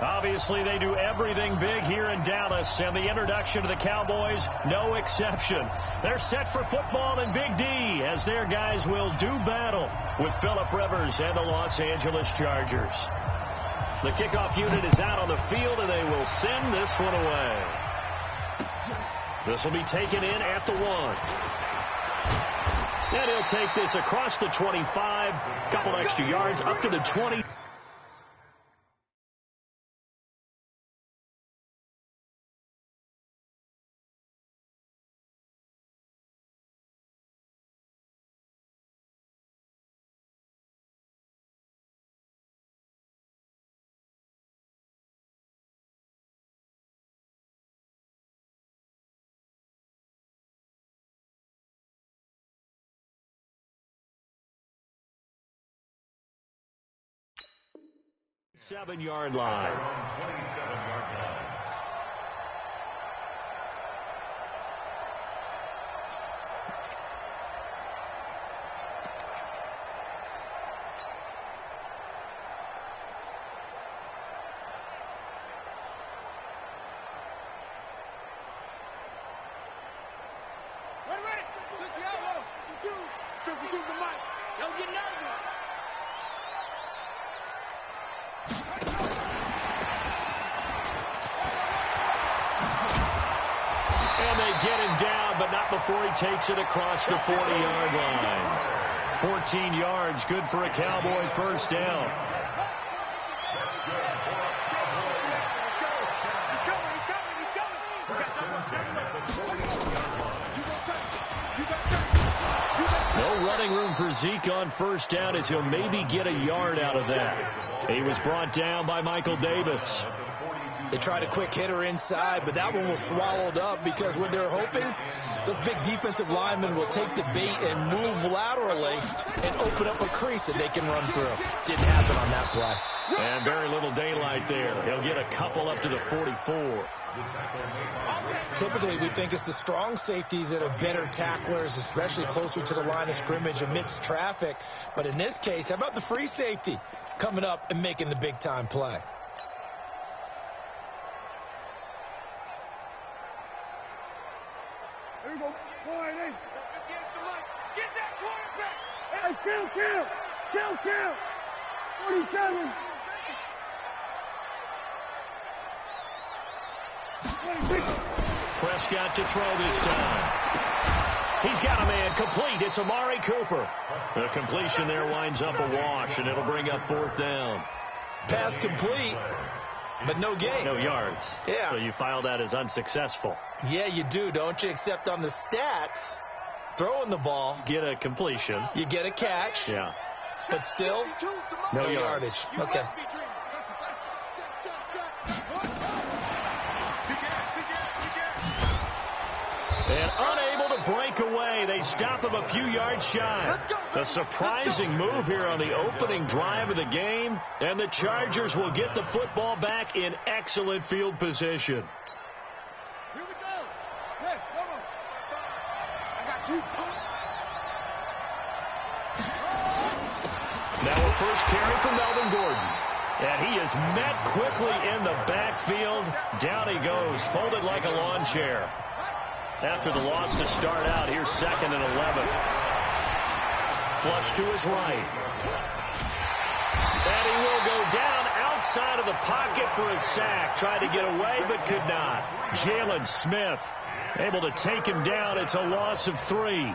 Obviously, they do everything big here in Dallas, and the introduction to the Cowboys, no exception. They're set for football in Big D as their guys will do battle with Phillip Rivers and the Los Angeles Chargers. The kickoff unit is out on the field, and they will send this one away. This will be taken in at the 1. And he'll take this across the 25, couple extra yards up to the 20. Seven-yard line. 27-yard line. Ready. 52 the mic. Don't get nervous. And they get him down, but not before he takes it across the 40-yard line. 14 yards, good for a Cowboy first down. No running room for Zeke on first down as he'll maybe get a yard out of that. He was brought down by Michael Davis. They tried a quick hitter inside, but that one was swallowed up because what they're hoping, those big defensive linemen will take the bait and move laterally and open up a crease that they can run through. Didn't happen on that play. And very little daylight there. He'll get a couple up to the 44. Typically, we think it's the strong safeties that are better tacklers, especially closer to the line of scrimmage amidst traffic. But in this case, how about the free safety coming up and making the big-time play? Here we go. Boy, hey. Get that quarterback. Hey, kill. 47. 26. Prescott to throw this time. He's got a man complete. It's Amari Cooper. The completion there winds up a wash, and it'll bring up fourth down. Pass complete, but no gain. No yards. Yeah. So you file that as unsuccessful. Yeah, you do, don't you? Except on the stats, throwing the ball. Get a completion. You get a catch. Yeah. But still, no yardage. Okay. And unable to break away. They stop him a few yards shy. A surprising move here on the opening drive of the game. And the Chargers will get the football back in excellent field position. Here we go. Hey, come on. I got you. Now a first carry for Melvin Gordon. And he is met quickly in the backfield. Down he goes, folded like a lawn chair. After the loss to start out, here's 2nd and 11. Flush to his right. And he will go down outside of the pocket for a sack. Tried to get away, but could not. Jalen Smith able to take him down. It's a loss of 3.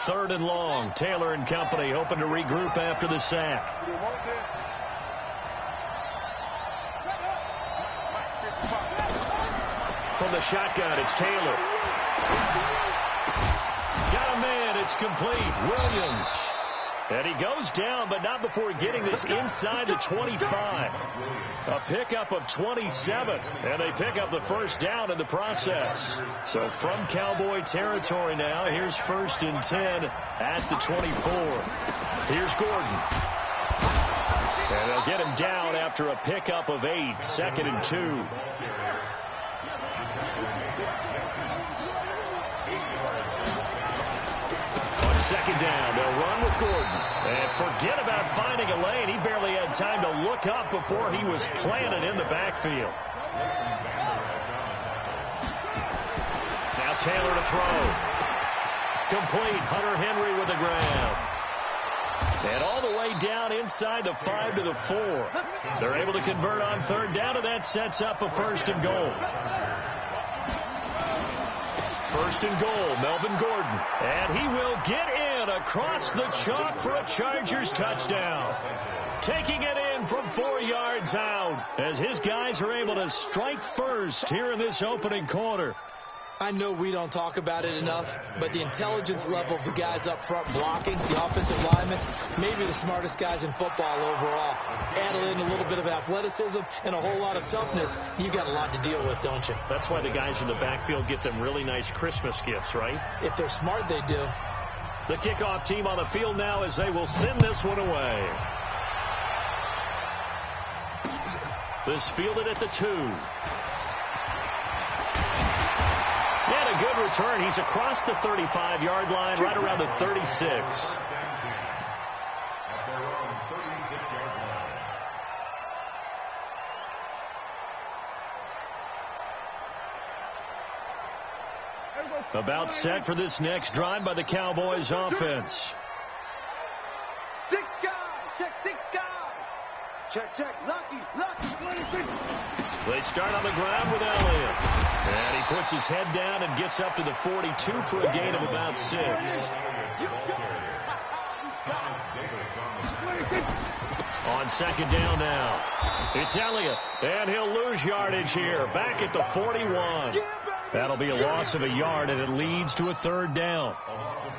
3rd and long. Taylor and company hoping to regroup after the sack. From the shotgun, it's Taylor. Got a man. It's complete. Williams. And he goes down, but not before getting this inside the 25. A pickup of 27. And they pick up the first down in the process. So from Cowboy territory now, here's 1st and 10 at the 24. Here's Gordon. And they'll get him down after a pickup of 8. 2nd and 2. On second down, they'll run with Gordon. And forget about finding a lane. He barely had time to look up before he was planted in the backfield. Now Taylor to throw. Complete. Hunter Henry with the grab. And all the way down inside the 5 to the 4. They're able to convert on third down, and that sets up a 1st and goal. 1st and goal, Melvin Gordon. And he will get in across the chalk for a Chargers touchdown. Taking it in from 4 yards out as his guys are able to strike first here in this opening quarter. I know we don't talk about it enough, but the intelligence level of the guys up front blocking, the offensive linemen, maybe the smartest guys in football overall. Add in a little bit of athleticism and a whole lot of toughness, you got a lot to deal with, don't you? That's why the guys in the backfield get them really nice Christmas gifts, right? If they're smart, they do. The kickoff team on the field now as they will send this one away. This fielded at the 2. And a good return. He's across the 35-yard line, right around the 36. About set for this next drive by the Cowboys offense. Six guy. Check six guy. Check. Lucky. 26. They start on the ground with Elliott. And he puts his head down and gets up to the 42 for a gain of about 6. On second down now. It's Elliott. And he'll lose yardage here. Back at the 41. That'll be a loss of a yard, and it leads to a 3rd down.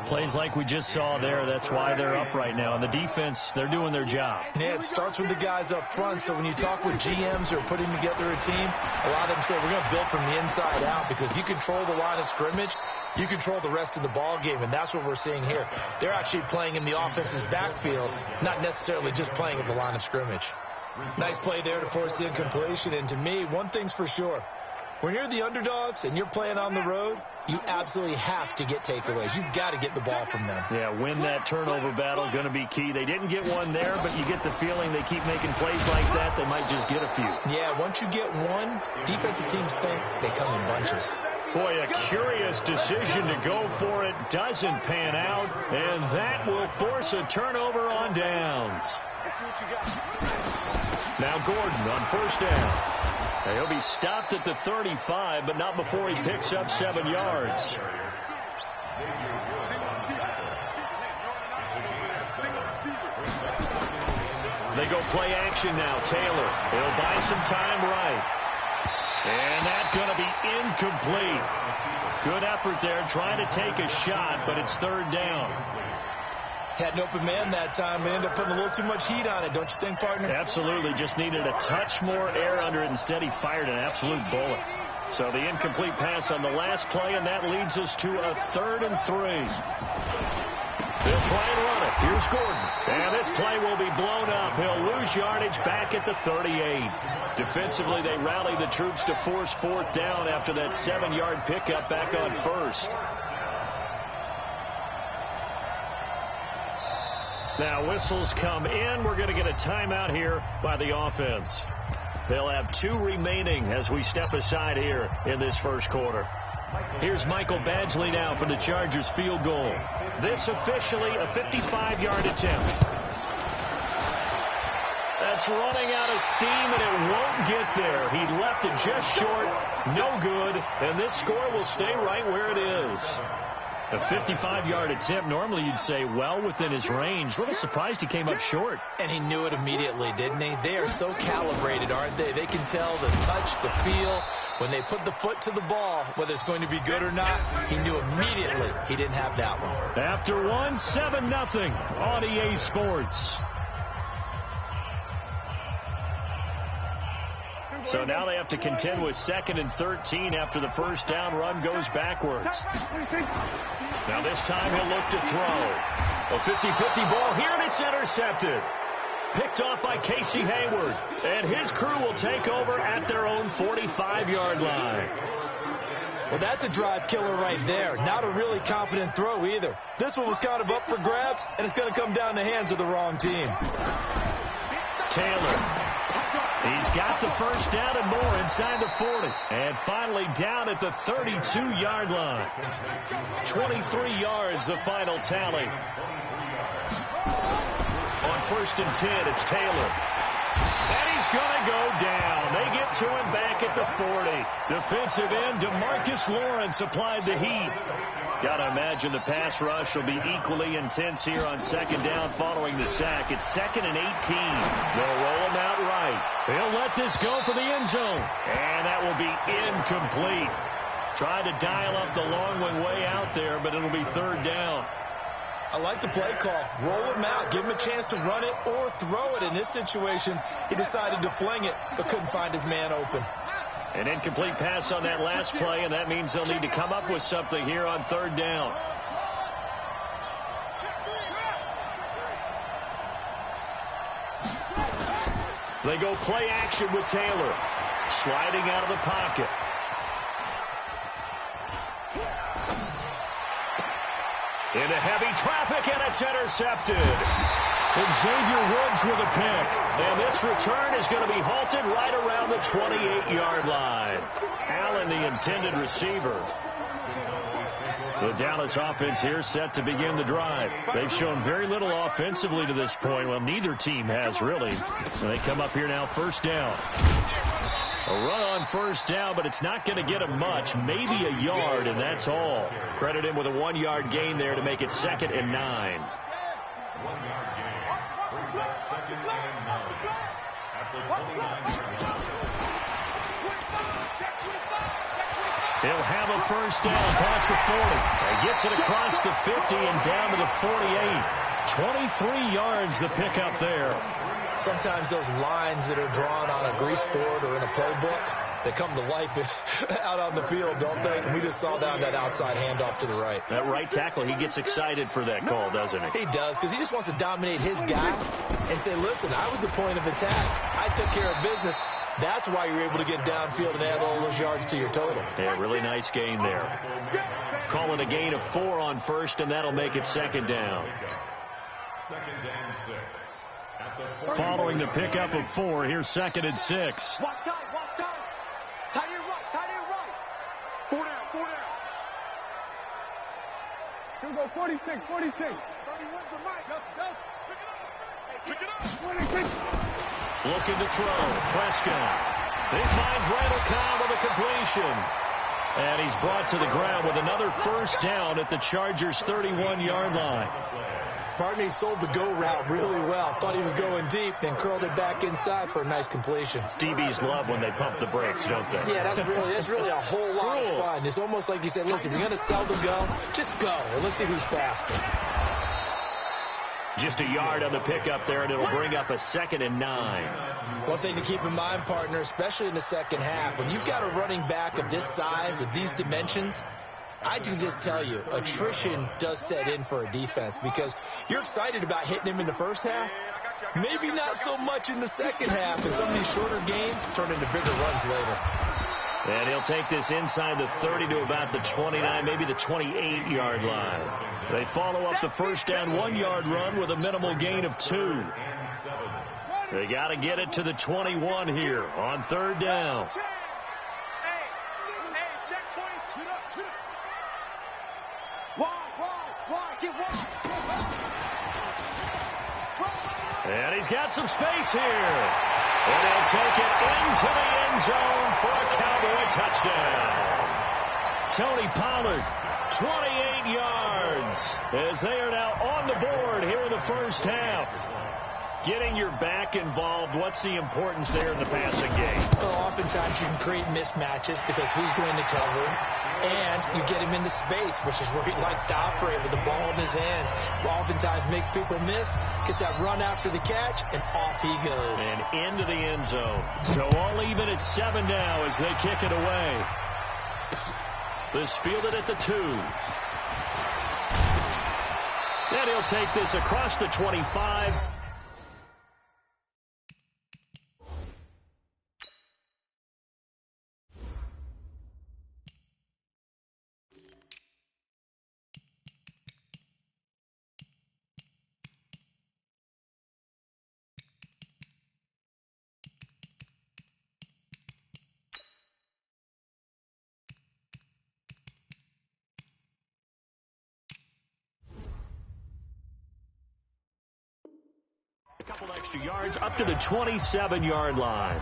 Plays like we just saw there. That's why they're up right now. And the defense, they're doing their job. Yeah, it starts with the guys up front. So when you talk with GMs who are putting together a team, a lot of them say we're going to build from the inside out, because if you control the line of scrimmage, you control the rest of the ball game, and that's what we're seeing here. They're actually playing in the offense's backfield, not necessarily just playing at the line of scrimmage. Nice play there to force the incompletion. And to me, one thing's for sure. When you're the underdogs and you're playing on the road, you absolutely have to get takeaways. You've got to get the ball from them. Yeah, win that turnover battle, going to be key. They didn't get one there, but you get the feeling they keep making plays like that, they might just get a few. Yeah, once you get one, defensive teams think they come in bunches. Boy, a curious decision to go for it doesn't pan out, and that will force a turnover on downs. Now Gordon on 1st down. He'll be stopped at the 35, but not before he picks up 7 yards. They go play action now. Taylor, he'll buy some time right. And that's going to be incomplete. Good effort there, trying to take a shot, but it's 3rd down. Had an open man that time, but ended up putting a little too much heat on it, don't you think, partner? Absolutely. Just needed a touch more air under it. Instead, he fired an absolute bullet. So the incomplete pass on the last play, and that leads us to a 3rd and 3. They'll try and run it. Here's Gordon. And this play will be blown up. He'll lose yardage back at the 38. Defensively, they rally the troops to force 4th down after that 7-yard pickup back on 1st. Now whistles come in. We're going to get a timeout here by the offense. They'll have 2 remaining as we step aside here in this 1st quarter. Here's Michael Badgley now for the Chargers field goal. This officially a 55-yard attempt. That's running out of steam, and it won't get there. He left it just short. No good. And this score will stay right where it is. A 55-yard attempt, normally you'd say well within his range. A little surprised he came up short. And he knew it immediately, didn't he? They are so calibrated, aren't they? They can tell the touch, the feel. When they put the foot to the ball, whether it's going to be good or not, he knew immediately he didn't have that one. After 7-0 on EA Sports. So now they have to contend with 2nd and 13 after the 1st down run goes backwards. Now this time he'll look to throw. A 50-50 ball here, and it's intercepted. Picked off by Casey Hayward. And his crew will take over at their own 45-yard line. Well, that's a drive killer right there. Not a really confident throw either. This one was kind of up for grabs, and it's going to come down the hands of the wrong team. Taylor. He's got the first down and more inside the 40. And finally down at the 32-yard line. 23 yards the final tally. On 1st and 10, it's Taylor. And he's going to go down. They get to him back at the 40. Defensive end DeMarcus Lawrence applied the heat. Got to imagine the pass rush will be equally intense here on 2nd down following the sack. It's 2nd and 18. They'll roll him out right. They'll let this go for the end zone. And that will be incomplete. Tried to dial up the long one way out there, but it'll be 3rd down. I like the play call. Roll him out. Give him a chance to run it or throw it. In this situation, he decided to fling it, but couldn't find his man open. An incomplete pass on that last play, and that means they'll need to come up with something here on 3rd down. They go play action with Taylor. Sliding out of the pocket. Into heavy traffic, and it's intercepted. Xavier Woods with a pick. And this return is going to be halted right around the 28-yard line. Allen, the intended receiver. The Dallas offense here set to begin the drive. They've shown very little offensively to this point. Well, neither team has, really. And they come up here now, 1st down. A run on 1st down, but it's not going to get him much. Maybe a yard, and that's all. Credit him with a 1-yard gain there to make it 2nd and 9. 1 yard gain. Brings up 2nd and 9. After 29 yards. He'll have a 1st down past the 40. He gets it across the 50 and down to the 48. 23 yards the pickup there. Sometimes those lines that are drawn on a grease board or in a playbook, they come to life out on the field, don't they? And we just saw that on that outside handoff to the right. That right tackle, he gets excited for that call, doesn't he? He does, because he just wants to dominate his guy and say, listen, I was the point of attack. I took care of business. That's why you're able to get downfield and add all those yards to your total. Yeah, really nice gain there. Call it a gain of 4 on 1st, and that'll make it 2nd down. 2nd and 6. Following the pickup of 4, here's 2nd and 6. Walk tight. Tight end right. 4 down. Here we go, 46. 31's the mic. Go. Pick it up. 26. Looking to throw. Prescott. He finds Randall Cobb with a completion. And he's brought to the ground with another 1st down at the Chargers' 31-yard line. Pardon me, sold the go route really well. Thought he was going deep, then curled it back inside for a nice completion. DBs love when they pump the brakes, don't they? Yeah, that's really a whole lot of fun. It's almost like you said, listen, if you're going to sell the go, just go. And let's see who's faster. Just a yard on the pickup there, and it'll bring up a 2nd and 9. One thing to keep in mind, partner, especially in the second half, when you've got a running back of this size, of these dimensions, I can just tell you, attrition does set in for a defense because you're excited about hitting him in the first half. Maybe not so much in the second half, and some of these shorter gains turn into bigger runs later. And he'll take this inside the 30 to about the 29, maybe the 28-yard line. They follow up the 1st down 1-yard run with a minimal gain of 2. They got to get it to the 21 here on 3rd down. And he's got some space here. And he'll take it into the end zone for a Cowboy touchdown. Tony Pollard, 28 yards, as they are now on the board here in the first half. Getting your back involved, what's the importance there in the passing game? Well, oftentimes you can create mismatches because who's going to cover him, and you get him into space, which is where he likes to operate with the ball in his hands. Oftentimes makes people miss, gets that run after the catch, and off he goes. And into the end zone. So all even at 7 now as they kick it away. This fielded at the 2. Then he'll take this across the 25. extra yards up to the 27-yard line.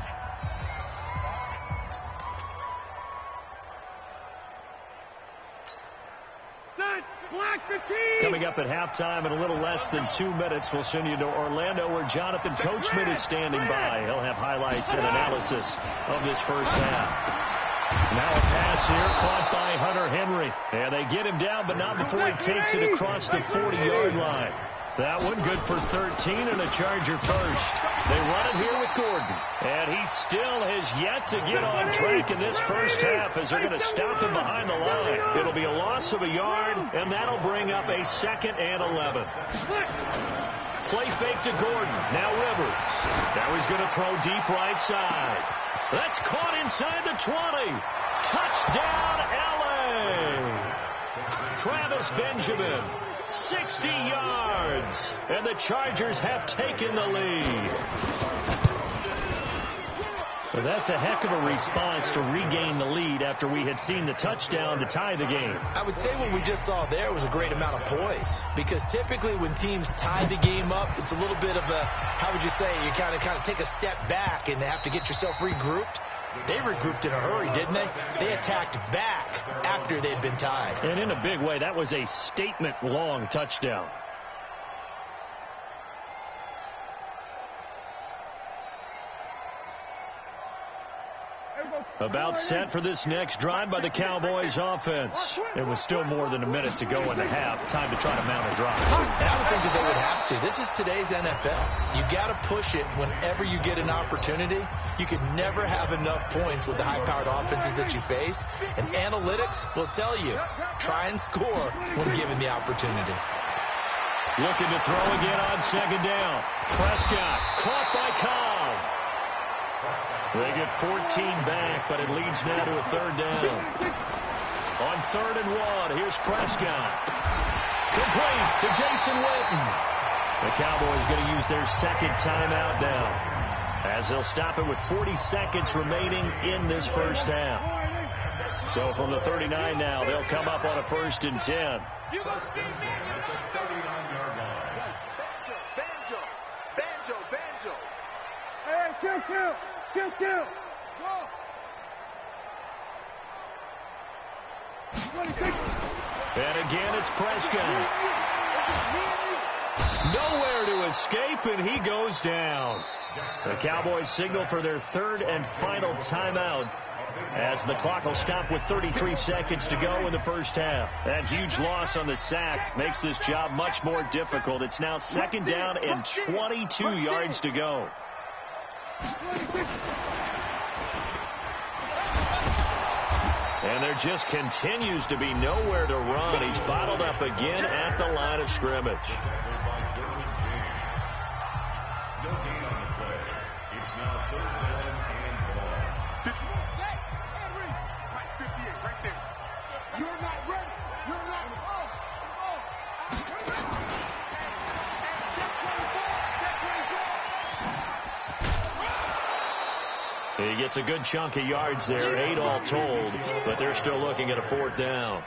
Coming up at halftime in a little less than 2 minutes, we'll send you to Orlando where Jonathan Coachman is standing by. He'll have highlights and analysis of this first half. Now a pass here caught by Hunter Henry. And they get him down, but not before he takes it across the 40-yard line. That one good for 13 and a Charger first. They run it here with Gordon. And he still has yet to get on track in this first half as they're going to stop him behind the line. It'll be a loss of a yard, and that'll bring up a 2nd and 11. Play fake to Gordon. Now Rivers. Now he's going to throw deep right side. That's caught inside the 20. Touchdown, L.A. Travis Benjamin. 60 yards, and the Chargers have taken the lead. Well, that's a heck of a response to regain the lead after we had seen the touchdown to tie the game. I would say what we just saw there was a great amount of poise, because typically when teams tie the game up, it's a little bit of a, how would you say, you kind of take a step back and have to get yourself regrouped. They regrouped in a hurry, didn't they? They attacked back after they'd been tied. And in a big way, that was a statement-long touchdown. About set for this next drive by the Cowboys offense. It was still more than a minute to go in the half. Time to try to mount a drive. And I would think that they would have to. This is today's NFL. You got to push it whenever you get an opportunity. You can never have enough points with the high-powered offenses that you face. And analytics will tell you, try and score when given the opportunity. Looking to throw again on 2nd down. Prescott caught by Cobb. They get 14 back, but it leads now to a 3rd down. On 3rd and 1, here's Prescott. Complete to Jason Witten. The Cowboys going to use their 2nd timeout now, as they'll stop it with 40 seconds remaining in this first half. So from the 39 now, they'll come up on a 1st and 10. First and 10 at the 39-yard line. Banjo. Hey, kill. Go. And again, it's Prescott. Nowhere to escape, and he goes down. The Cowboys signal for their 3rd and final timeout, as the clock will stop with 33 seconds to go in the first half. That huge loss on the sack makes this job much more difficult. It's now 2nd down and 22 yards to go. And there just continues to be nowhere to run. He's bottled up again at the line of scrimmage. No gain on the play. It's now 3rd down and 1. 58 right there. You're not ready. You're not. He gets a good chunk of yards there, 8 all told, but they're still looking at a 4th down.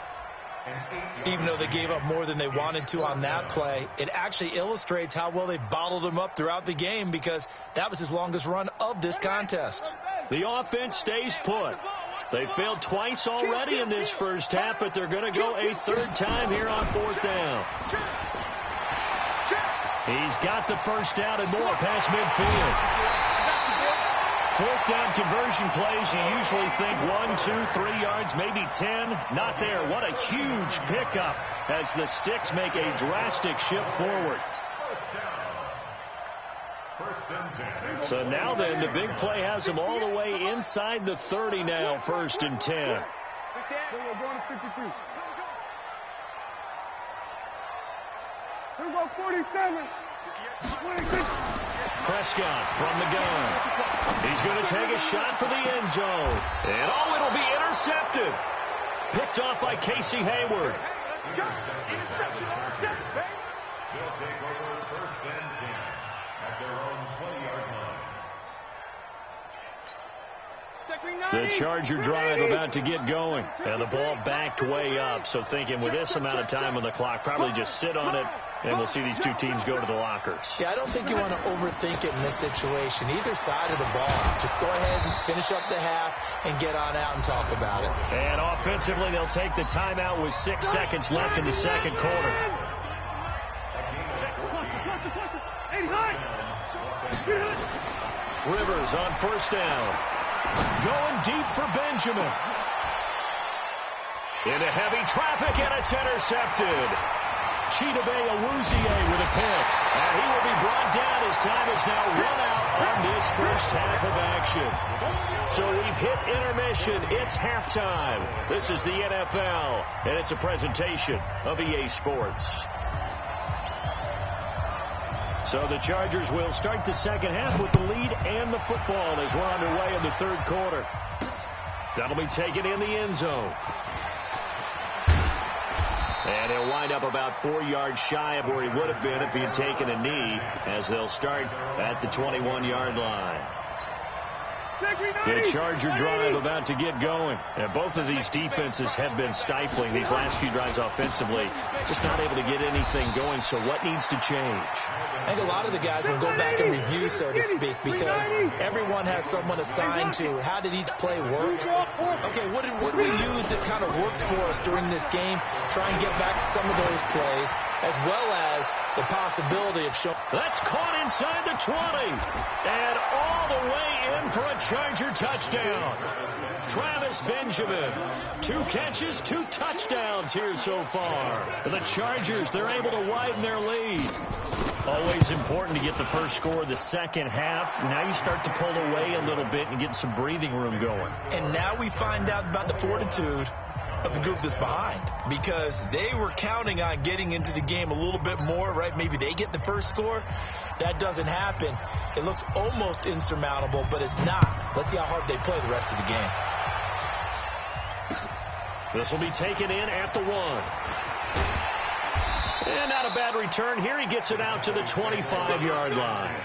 Even though they gave up more than they wanted to on that play, it actually illustrates how well they bottled them up throughout the game, because that was his longest run of this contest. The offense stays put. They failed twice already in this first half, but they're going to go a 3rd time here on 4th down. He's got the first down and more past midfield. 4th down conversion plays, you usually think 1, 2, 3 yards, maybe 10. Not there. What a huge pickup as the Sticks make a drastic shift forward. So now then, the big play has them all the way inside the 30 now, 1st and 10. We're going to 52. Here we go, 47. 26. Prescott from the gun. He's going to take a shot for the end zone. And it'll be intercepted. Picked off by Casey Hayward. They'll take over 1st and 10 at their own 20-yard line. The Charger drive about to get going. And the ball backed way up. So thinking with this amount of time on the clock, probably just sit on it And we'll see these two teams go to the lockers. Yeah, I don't think you want to overthink it in this situation. Either side of the ball. Just go ahead and finish up the half and get on out and talk about it. And offensively, they'll take the timeout with 6 seconds left in the second quarter. Rivers on first down. Going deep for Benjamin. Into heavy traffic, and it's intercepted. Chidobe Awuzie with a pick. And he will be brought down as time is now run out on this first half of action. So we've hit intermission. It's halftime. This is the NFL, and it's a presentation of EA Sports. So the Chargers will start the second half with the lead and the football as we're underway in the third quarter. That'll be taken in the end zone. And he'll wind up about 4 yards shy of where he would have been if he had taken a knee, as they'll start at the 21-yard line. The Charger drive about to get going. And both of these defenses have been stifling these last few drives offensively. Just not able to get anything going. So what needs to change? I think a lot of the guys will go back and review, so to speak, because everyone has someone assigned to how did each play work. Okay, what did we use that kind of worked for us during this game? Try and get back to some of those plays, as well as the possibility of showing. That's caught inside the 20. And all the way in for a Charger touchdown. Travis Benjamin. 2 catches, 2 touchdowns here so far. The Chargers, they're able to widen their lead. Always important to get the first score of the second half. Now you start to pull away a little bit and get some breathing room going. And now we find out about the fortitude of the group that's behind, because they were counting on getting into the game a little bit more, right? Maybe they get the first score. That doesn't happen. It looks almost insurmountable, but it's not. Let's see how hard they play the rest of the game. This will be taken in at the 1. And not a bad return here. He gets it out to the 25-yard line.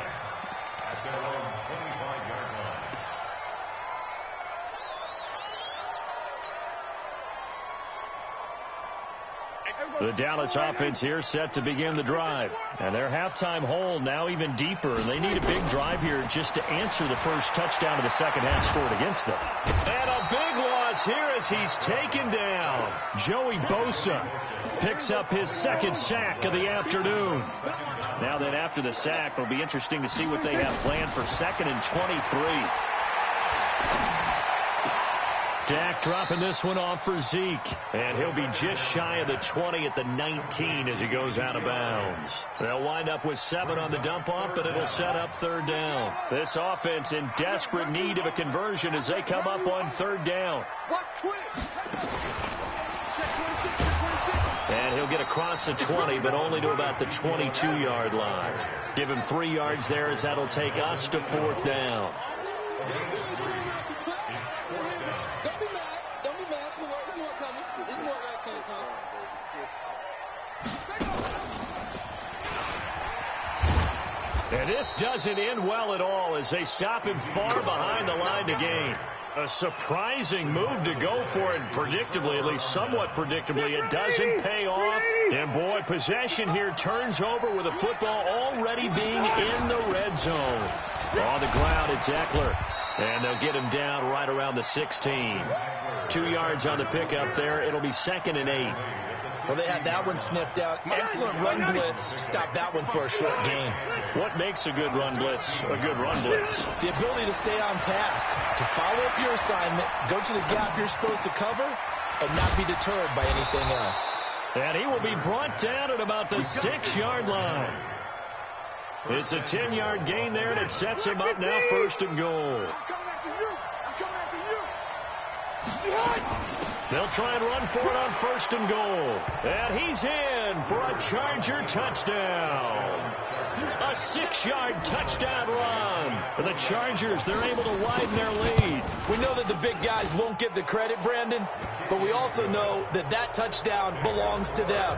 The Dallas offense here set to begin the drive. And their halftime hole now even deeper. And they need a big drive here just to answer the first touchdown of the second half scored against them. And a big loss here as he's taken down. Joey Bosa picks up his second sack of the afternoon. Now then, after the sack, it'll be interesting to see what they have planned for 2nd and 23. Dak dropping this one off for Zeke. And he'll be just shy of the 20 at the 19 as he goes out of bounds. They'll wind up with 7 on the dump-off, but it'll set up 3rd down. This offense in desperate need of a conversion as they come up on 3rd down. And he'll get across the 20, but only to about the 22-yard line. Give him 3 yards there as that'll take us to 4th down. And this doesn't end well at all as they stop him far behind the line to gain. A surprising move to go for it, predictably, at least somewhat predictably. It doesn't pay off. And, boy, possession here turns over with the football already being in the red zone. On the ground, it's Eckler. And they'll get him down right around the 16. 2 yards on the pickup there. It'll be 2nd and 8. Well, they had that one sniffed out. Excellent run blitz. Stop that one for a short gain. What makes a good run blitz a good run blitz? The ability to stay on task, to follow up your assignment, go to the gap you're supposed to cover, and not be deterred by anything else. And he will be brought down at about the 6-yard line. It's a 10-yard gain there, and it sets him up now 1st and goal. They'll try and run for it on 1st and goal. And he's in for a Charger touchdown. A 6-yard touchdown run. For the Chargers, they're able to widen their lead. We know that the big guys won't get the credit, Brandon, but we also know that that touchdown belongs to them.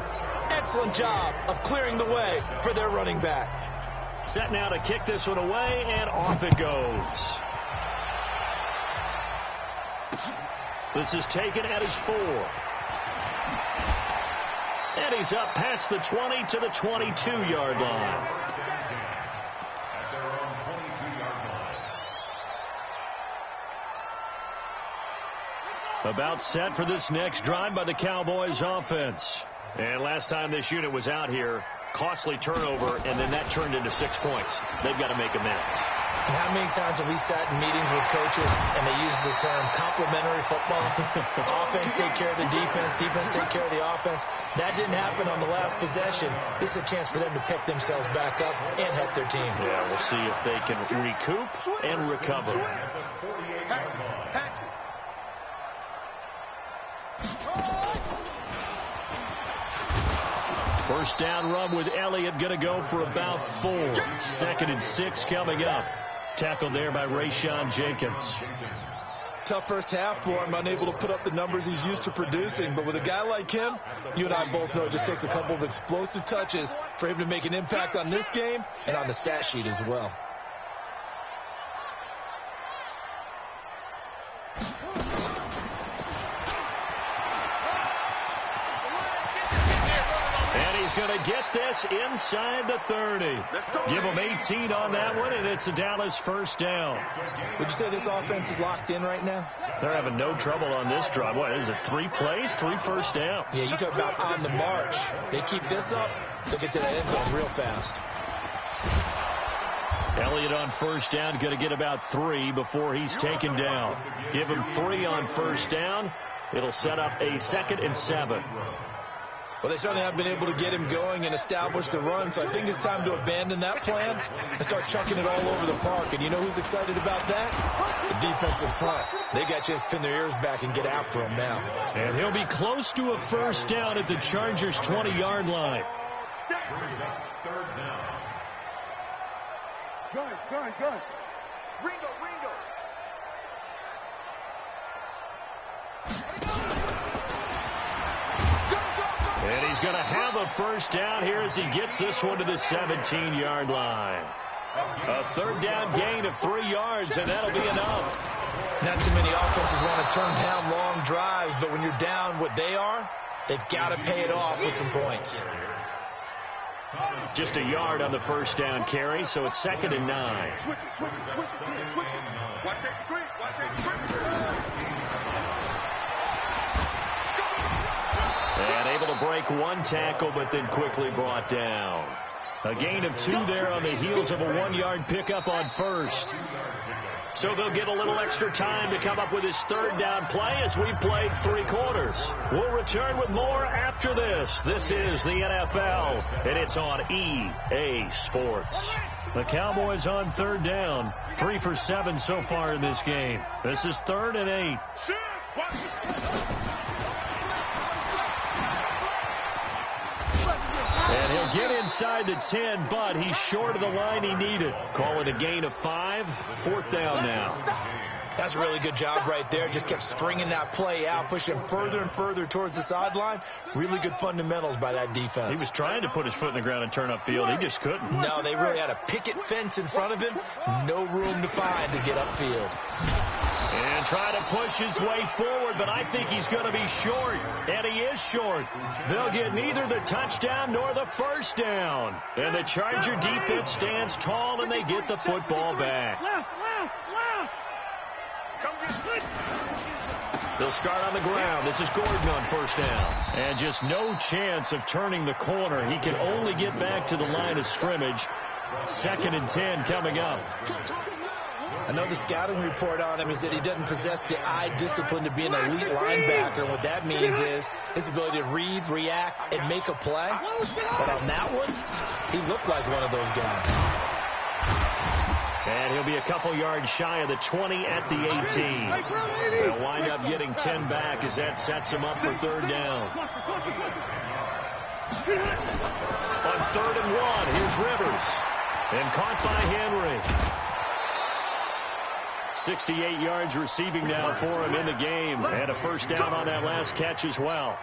Excellent job of clearing the way for their running back. Set now to kick this one away, and off it goes. This is taken at his 4. And he's up past the 20 to the 22-yard line. About set for this next drive by the Cowboys offense. And last time this unit was out here, costly turnover, and then that turned into 6 points. They've got to make amends. And how many times have we sat in meetings with coaches and they use the term complementary football? Offense take care of the defense, defense take care of the offense. That didn't happen on the last possession. This is a chance for them to pick themselves back up and help their team. Yeah, we'll see if they can recoup and recover. First down run with Elliott, going to go for about 4. 2nd and 6 coming up. Tackled there by Rayshon Jenkins. Tough first half for him, unable to put up the numbers he's used to producing. But with a guy like him, you and I both know it just takes a couple of explosive touches for him to make an impact on this game and on the stat sheet as well. Going to get this inside the 30. Give them 18 on that one, and it's a Dallas first down. Would you say this offense is locked in right now? They're having no trouble on this drive. What is it, 3 plays, 3 first downs? Yeah, you talk about on the march. They keep this up, they'll get to the end zone real fast. Elliott on first down, going to get about 3 before he's taken down. Give him 3 on first down. It'll set up a 2nd and 7. Well, they certainly haven't been able to get him going and establish the run, so I think it's time to abandon that plan and start chucking it all over the park. And you know who's excited about that? The defensive front. They got to just pin their ears back and get after him now. And he'll be close to a first down at the Chargers' 20-yard line. Gun. Ringo. And he's going to have a first down here as he gets this one to the 17-yard line. A 3rd down gain of 3 yards, and that'll be enough. Not too many offenses want to turn down long drives, but when you're down what they are, they've got to pay it off with some points. Just a yard on the first down carry, so it's 2nd and 9. Switch it. Watch that. And able to break 1 tackle, but then quickly brought down. A gain of 2 there on the heels of a 1-yard pickup on first. So they'll get a little extra time to come up with his 3rd down play as we've played 3 quarters. We'll return with more after this. This is the NFL, and it's on EA Sports. The Cowboys on 3rd down. 3 for 7 so far in this game. This is 3rd and 8. And he'll get inside the 10, but he's short of the line he needed. Call it a gain of 5. 4th down now. That's a really good job right there. Just kept stringing that play out, pushing further and further towards the sideline. Really good fundamentals by that defense. He was trying to put his foot in the ground and turn upfield. He just couldn't. No, they really had a picket fence in front of him. No room to find to get upfield. And try to push his way forward, but I think he's going to be short. And he is short. They'll get neither the touchdown nor the first down. And the Charger defense stands tall, and they get the football back. They'll start on the ground. This is Gordon on first down. And just no chance of turning the corner. He can only get back to the line of scrimmage. 2nd and 10 coming up. I know the scouting report on him is that he doesn't possess the eye discipline to be an elite linebacker. And what that means is his ability to read, react, and make a play. But on that one, he looked like one of those guys. And he'll be a couple yards shy of the 20 at the 18. They'll wind up getting 10 back as that sets him up for 3rd down. On 3rd and 1, here's Rivers. And caught by Henry. 68 yards receiving now for him in the game. And a first down on that last catch as well.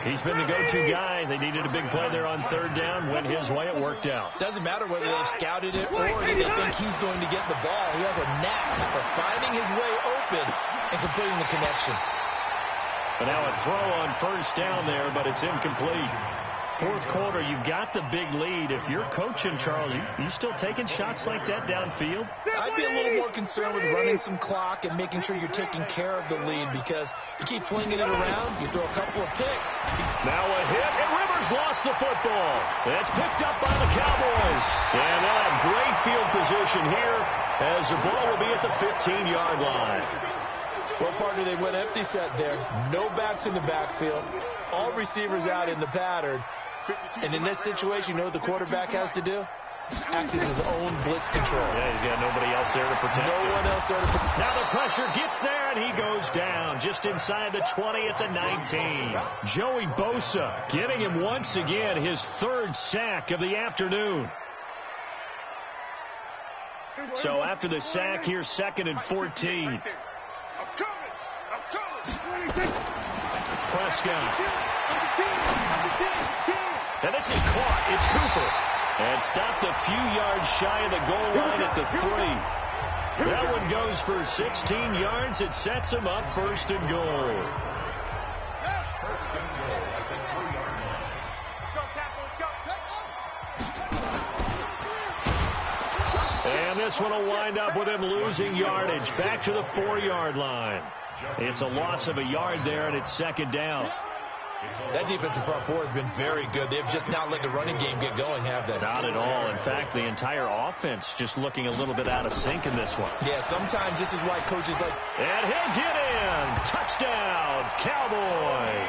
He's been the go-to guy. They needed a big play there on 3rd down. Went his way. It worked out. Doesn't matter whether they've scouted it or they think he's going to get the ball. He has a knack for finding his way open and completing the connection. And now a throw on first down there, but it's incomplete. Fourth quarter, you've got the big lead. If you're coaching, Charles, you still taking shots like that downfield? I'd be a little more concerned with running some clock and making sure you're taking care of the lead, because you keep flinging it around, you throw a couple of picks. Now a hit, and Rivers lost the football. It's picked up by the Cowboys. And they'll have great field position here as the ball will be at the 15-yard line. Well, partner, they went empty set there. No backs in the backfield. All receivers out in the pattern. And in this situation, you know what the quarterback has to do? Act as his own blitz control. Yeah, he's got nobody else there to protect him. No one else there to protect him. Now the pressure gets there, and he goes down just inside the 20 at the 19. Joey Bosa getting him once again his third sack of the afternoon. So after the sack, here's 2nd and 14. Prescott. And this is caught. It's Cooper. And stopped a few yards shy of the goal line at the 3. That one goes for 16 yards. It sets him up 1st and goal. And this one will wind up with him losing yardage. Back to the 4-yard line. It's a loss of a yard there, and it's 2nd down. That defensive front four has been very good. They've just not let the running game get going, have they? Not at all. In fact, the entire offense just looking a little bit out of sync in this one. Yeah, sometimes this is why coaches like... And he'll get in. Touchdown, Cowboys.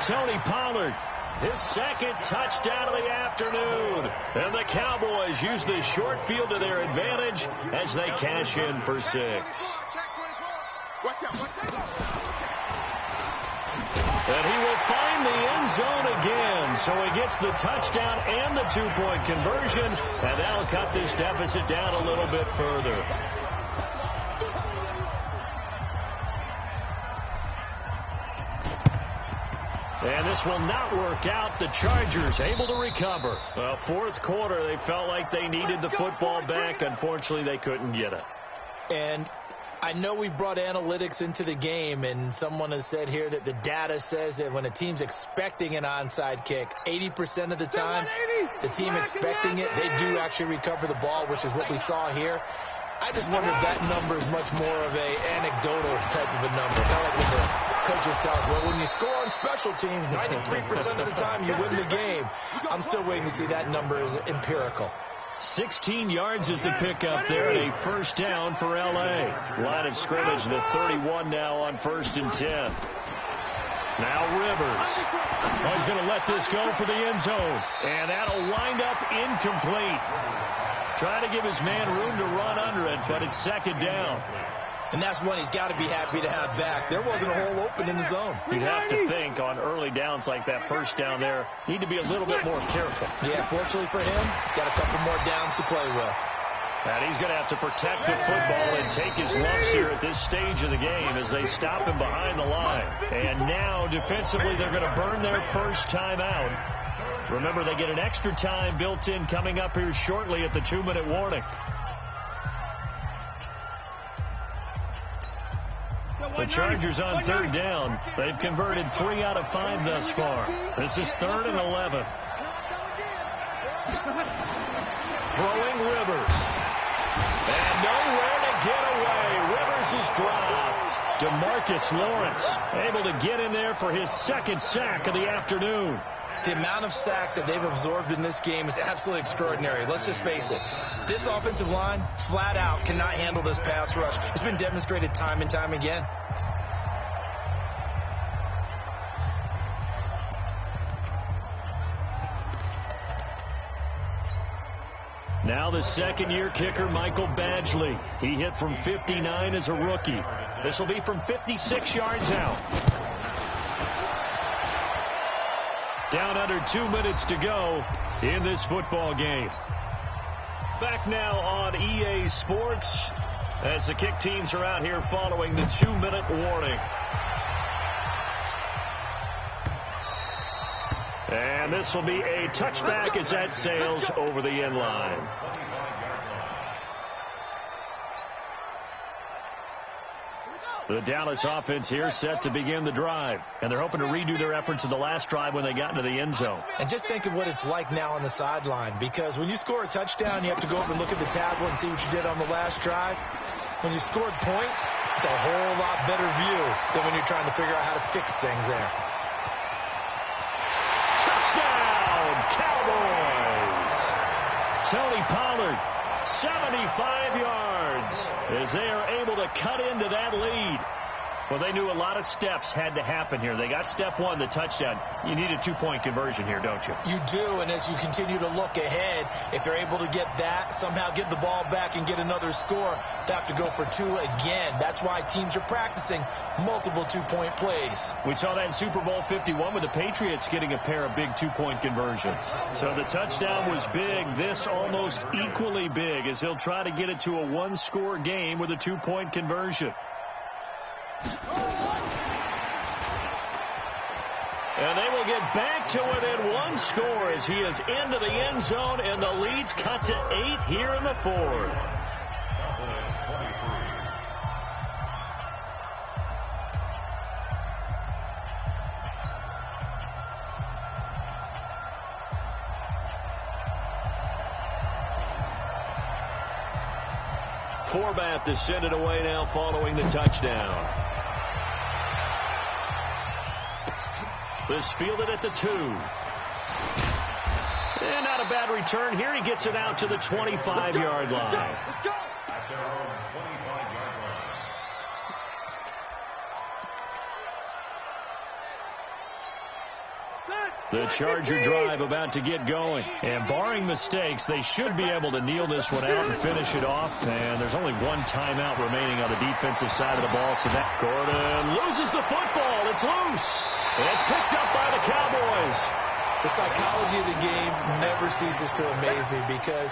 Tony Pollard, his 2nd touchdown of the afternoon. And the Cowboys use the short field to their advantage as they cash in for 6. And he will find the end zone again. So he gets the touchdown and the 2-point conversion. And that'll cut this deficit down a little bit further. And this will not work out. The Chargers able to recover. Well, fourth quarter, they felt like they needed the football back. Unfortunately, they couldn't get it. And I know we brought analytics into the game, and someone has said here that the data says that when a team's expecting an onside kick, 80% of the time, the team expecting it, they do actually recover the ball, which is what we saw here. I just wonder if that number is much more of a anecdotal type of a number. Kind of like when the coaches tell us, well, when you score on special teams, 93% of the time you win the game. I'm still waiting to see that number is empirical. 16 yards is the pickup there, and a 1st down for L.A. Line of scrimmage, the 31 now on 1st and 10. Now Rivers. Oh, he's going to let this go for the end zone. And that'll wind up incomplete. Trying to give his man room to run under it, but it's 2nd down. And that's one he's got to be happy to have back. There wasn't a hole open in the zone. You'd have to think on early downs like that 1st down there, need to be a little bit more careful. Yeah, fortunately for him, got a couple more downs to play with. And he's going to have to protect the football and take his lumps here at this stage of the game as they stop him behind the line. And now, defensively, they're going to burn their first time out. Remember, they get an extra time built in coming up here shortly at the 2-minute warning. The Chargers on 3rd down. They've converted 3 out of 5 thus far. This is 3rd and 11. Throwing Rivers. And nowhere to get away. Rivers is dropped. DeMarcus Lawrence able to get in there for his 2nd sack of the afternoon. The amount of sacks that they've absorbed in this game is absolutely extraordinary. Let's just face it. This offensive line, flat out, cannot handle this pass rush. It's been demonstrated time and time again. Now the 2nd-year kicker, Michael Badgley. He hit from 59 as a rookie. This will be from 56 yards out. Down under 2 minutes to go in this football game. Back now on EA Sports as the kick teams are out here following the 2-minute warning. And this will be a touchback as that sails over the end line. The Dallas offense here set to begin the drive. And they're hoping to redo their efforts in the last drive when they got into the end zone. And just think of what it's like now on the sideline. Because when you score a touchdown, you have to go over and look at the tablet and see what you did on the last drive. When you scored points, it's a whole lot better view than when you're trying to figure out how to fix things there. Touchdown, Cowboys! Tony Pollard, 75 yards, as they are able to cut into that lead. Well, they knew a lot of steps had to happen here. They got step one, the touchdown. You need a two-point conversion here, don't you? You do, and as you continue to look ahead, if they're able to get that, somehow get the ball back and get another score, they have to go for two again. That's why teams are practicing multiple two-point plays. We saw that in Super Bowl 51 with the Patriots getting a pair of big two-point conversions. So the touchdown was big. This almost equally big as he'll try to get it to a one-score game with a two-point conversion. And they will get back to within one score as he is into the end zone, and the lead's cut to 8 here in the fourth. Forbath to send it away now following the touchdown. This fielded at the 2. And not a bad return here. He gets it out to the 25-yard line. Let's go. The Charger drive about to get going. And barring mistakes, they should be able to kneel this one out and finish it off. And there's only one timeout remaining on the defensive side of the ball. So that Gordon loses the football. It's loose. And it's picked up by the Cowboys. The psychology of the game never ceases to amaze me because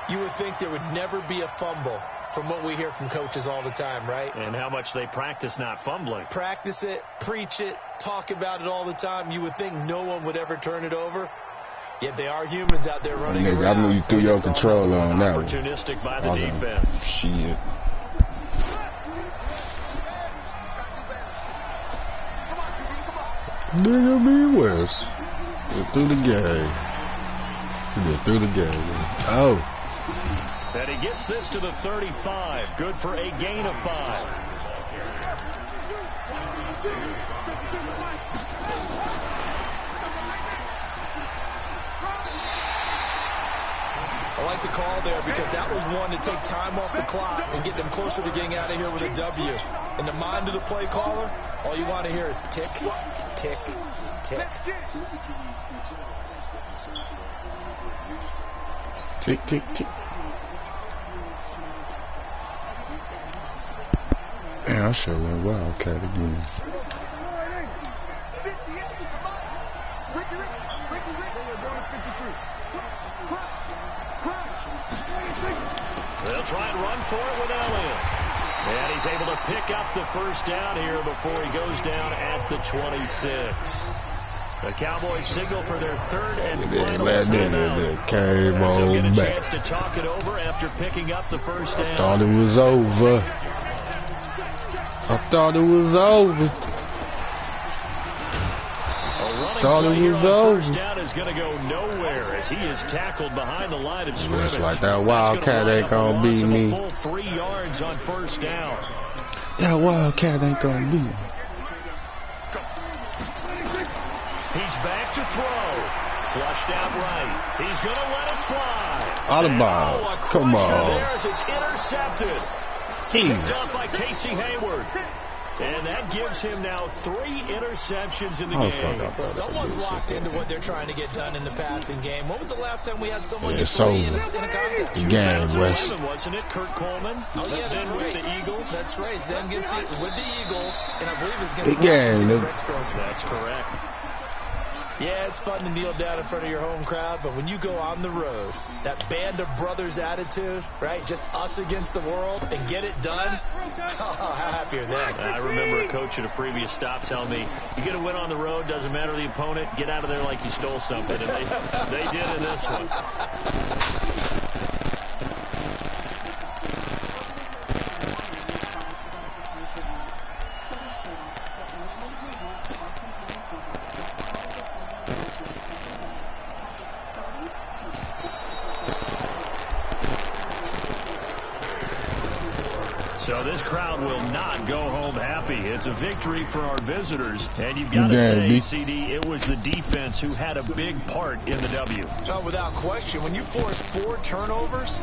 you would think there would never be a fumble from what we hear from coaches all the time, right? And how much they practice not fumbling. Practice it, preach it, talk about it all the time. You would think no one would ever turn it over. Yet they are humans out there running around. I knew you threw your control on that one. Opportunistic by the defense. Shit. Nigga be West. Get through the game. Get through the game. Oh. And he gets this to the 35. Good for a gain of 5. I like the call there because that was one to take time off the clock and get them closer to getting out of here with a W. In the mind of the play caller, all you want to hear is tick, tick, tick. Tick, tick, tick. Man, I sure went Wildcat again. They'll try and run for it with Elliott. And he's able to pick up the first down here before he goes down at the 26. The Cowboys signal for their third and final timeout. Came They'll get a on back. chance to talk it over after picking up the first down. Thought it was over. I thought it was over. Thought it was over. First down is going to go nowhere as he is tackled behind the line of scrimmage. Looks like that Wildcat ain't gonna beat me. Full 3 yards on first down. That Wildcat ain't gonna beat me. He's back to throw. Flushed out right. He's going to let it fly. Out of bounds. Come on. There as it's intercepted. Jesus. Picked up by Casey Hayward. And that gives him now 3 interceptions in the game. Someone's locked into what they're trying to get done in the passing game. When was the last time we had someone get It's 3 over. in a contest? The game, Wes. Wasn't it Kurt Coleman? Oh, yeah, that's then right. with the Eagles. That's right. Then with the Eagles, and I believe it's against Big game, Washington. Luke. That's correct. Yeah, it's fun to kneel down in front of your home crowd, but when you go on the road, that band of brothers attitude, right? Just us against the world and get it done. Oh, how happy are they? I remember a coach at a previous stop telling me, you get a win on the road, doesn't matter the opponent, get out of there like you stole something. And they did in this one. So this crowd will not go home happy. It's a victory for our visitors. And you've got to say, CD, it was the defense who had a big part in the W. Oh, without question. When you force 4 turnovers,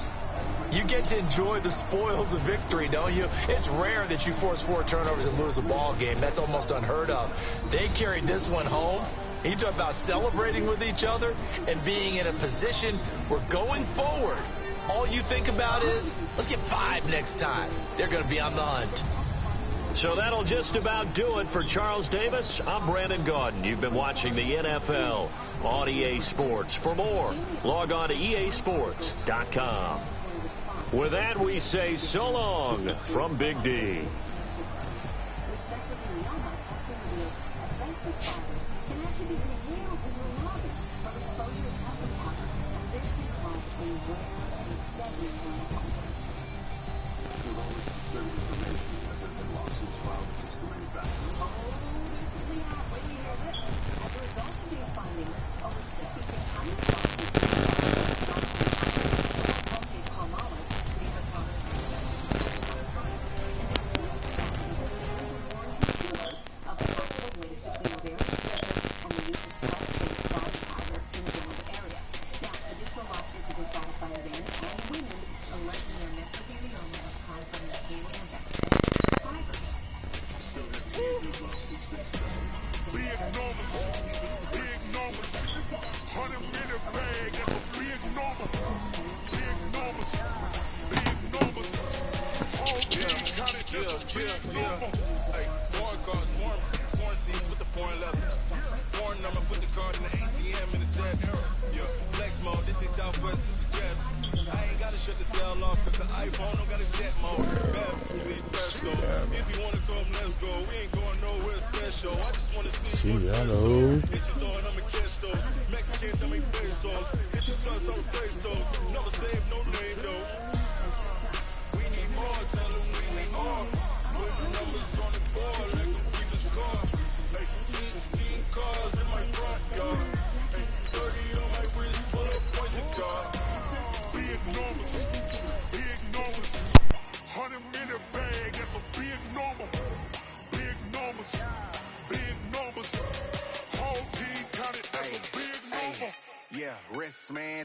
you get to enjoy the spoils of victory, don't you? It's rare that you force 4 turnovers and lose a ball game. That's almost unheard of. They carried this one home. You talk about celebrating with each other and being in a position where going forward, all you think about is, let's get 5 next time. They're going to be on the hunt. So that'll just about do it for Charles Davis. I'm Brandon Gaudin. You've been watching the NFL on EA Sports. For more, log on to easports.com. With that, we say so long from Big D.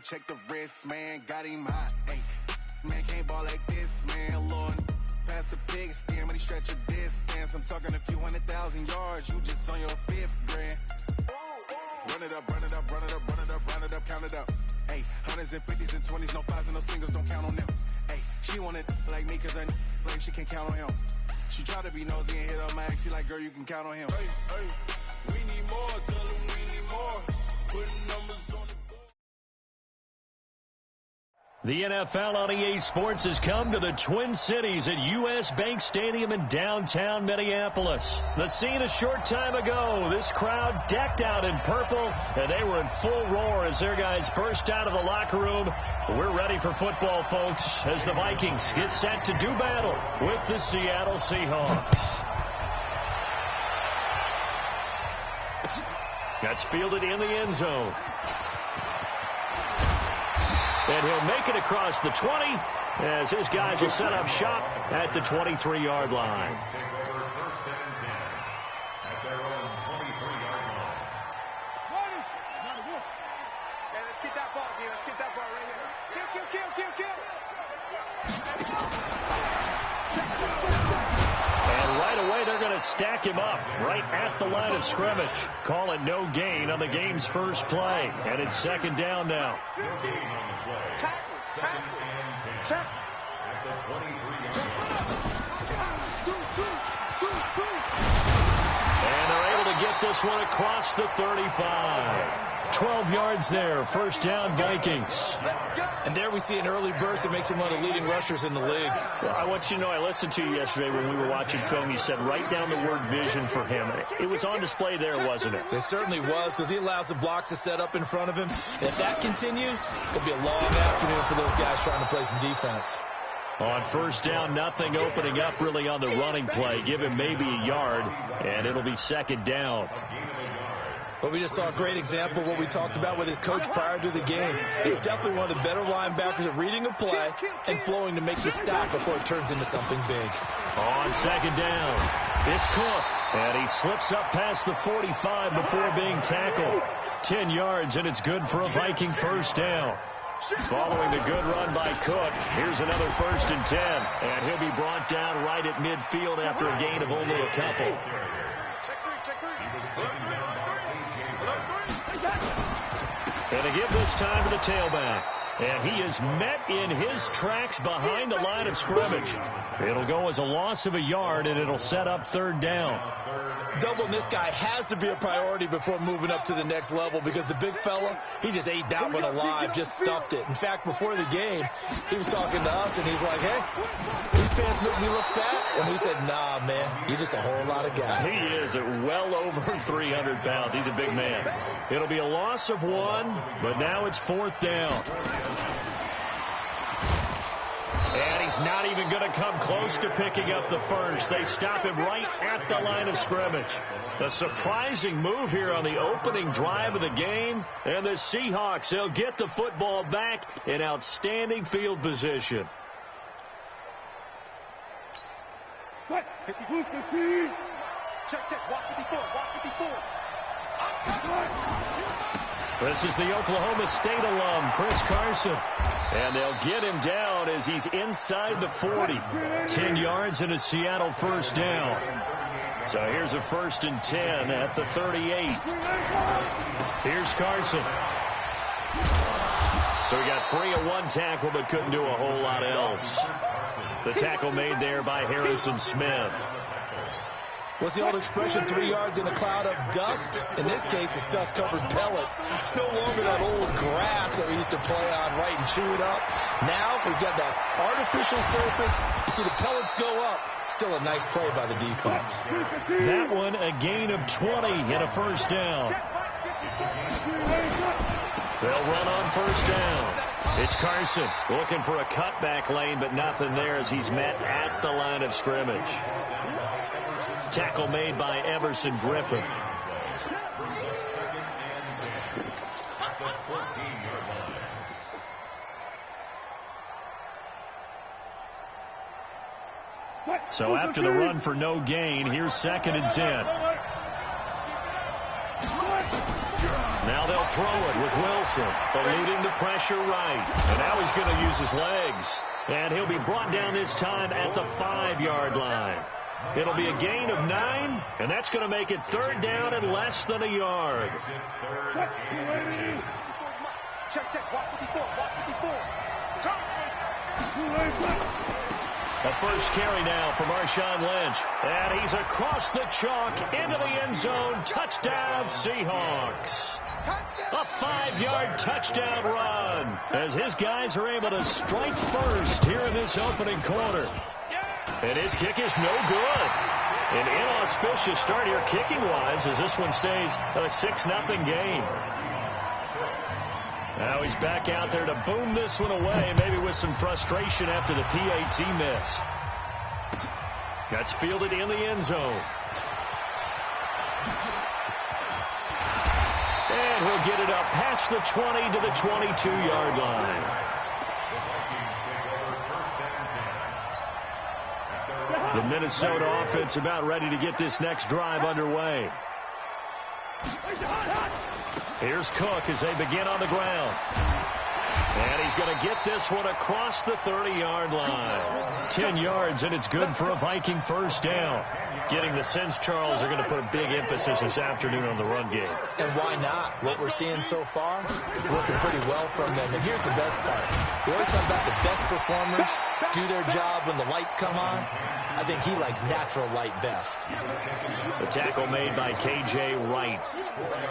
Check the wrist, man, got him hot. Hey, man, can't ball like this, man. Lord, pass the pig skin, but he stretch a distance. I'm talking a few 100,000 yards, you just on your 5th grand. Run it up, run it up, run it up, run it up, run it up, count it up. Hey, 100s and 50s and 20s, no 5s and no singles, don't count on them. Hey, she wanted like me, cause I like she can't count on him. She tried to be nosy and hit on my ex, she like, girl, you can count on him. Hey, hey, we need more, tell them we need more. Putting numbers on the The NFL on EA Sports has come to the Twin Cities at U.S. Bank Stadium in downtown Minneapolis. The scene a short time ago. This crowd decked out in purple, and they were in full roar as their guys burst out of the locker room. We're ready for football, folks, as the Vikings get set to do battle with the Seattle Seahawks. That's fielded in the end zone. And he'll make it across the 20 as his guys will set up shop at the 23-yard line. Hey, let's get that ball, dude. Let's get that ball right here. Kill. And right away, they're going to stack him up right at the line of scrimmage. Call it no gain on the game's first play. And it's 2nd down now. Tackle. And they're able to get this one across the 35. 12 yards there. 1st down, Vikings. And there we see an early burst that makes him one of the leading rushers in the league. Well, I want you to know, I listened to you yesterday when we were watching film. You said write down the word vision for him. It was on display there, wasn't it? It certainly was, because he allows the blocks to set up in front of him. And if that continues, it'll be a long afternoon for those guys trying to play some defense. On 1st down, nothing opening up really on the running play. Give him maybe a yard, and it'll be 2nd down. Well, we just saw a great example of what we talked about with his coach prior to the game. He's definitely one of the better linebackers at reading a play and flowing to make the stop before it turns into something big. On second down, it's Cook, and he slips up past the 45 before being tackled. 10 yards, and it's good for a Viking first down. Following the good run by Cook, here's another 1st and 10, and he'll be brought down right at midfield after a gain of only a couple. And they give this time to the tailback. And he is met in his tracks behind the line of scrimmage. It'll go as a loss of a yard, and it'll set up 3rd down. Doubling this guy has to be a priority before moving up to the next level because the big fella, he just ate that one alive, just stuffed it. In fact, before the game, he was talking to us, and he's like, hey, these pants make me look fat. And we said, nah, man, you're just a whole lot of guy. He is at well over 300 pounds. He's a big man. It'll be a loss of 1, but now it's 4th down. And he's not even going to come close to picking up the first. They stop him right at the line of scrimmage. A surprising move here on the opening drive of the game. And the Seahawks, they'll get the football back in outstanding field position. Check, walk 54, walk 54. This is the Oklahoma State alum, Chris Carson. And they'll get him down as he's inside the 40. 10 yards and a Seattle first down. So here's a 1st and 10 at the 38. Here's Carson. So he got 3 of 1 tackle, but couldn't do a whole lot else. The tackle made there by Harrison Smith. What's the old expression, 3 yards in a cloud of dust? In this case, it's dust-covered pellets. It's no longer that old grass that we used to play on, right, and chew it up. Now we've got that artificial surface. You see the pellets go up. Still a nice play by the defense. That one, a gain of 20 and a first down. They'll run on first down. It's Carson looking for a cutback lane, but nothing there as he's met at the line of scrimmage. Tackle made by Everson Griffin. So after the run for no gain, here's 2nd and 10. Now they'll throw it with Wilson, eluding the pressure right. And now he's going to use his legs. And he'll be brought down this time at the 5-yard line. It'll be a gain of 9, and that's going to make it 3rd down and less than a yard. The first carry now for Marshawn Lynch. And he's across the chalk into the end zone. Touchdown, Seahawks. A 5-yard touchdown run as his guys are able to strike first here in this opening quarter. And his kick is no good. An inauspicious start here kicking-wise as this one stays a 6-0 game. Now he's back out there to boom this one away, maybe with some frustration after the PAT miss. That's fielded in the end zone. And he'll get it up past the 20 to the 22-yard line. The Minnesota offense about ready to get this next drive underway. Here's Cook as they begin on the ground. And he's going to get this one across the 30-yard line. 10 yards, and it's good for a Viking first down. Getting the sense Charles are going to put a big emphasis this afternoon on the run game. And why not? What we're seeing so far, working pretty well from them. And here's the best part. We always talk about the best performers do their job when the lights come on. I think he likes natural light best. The tackle made by K.J. Wright.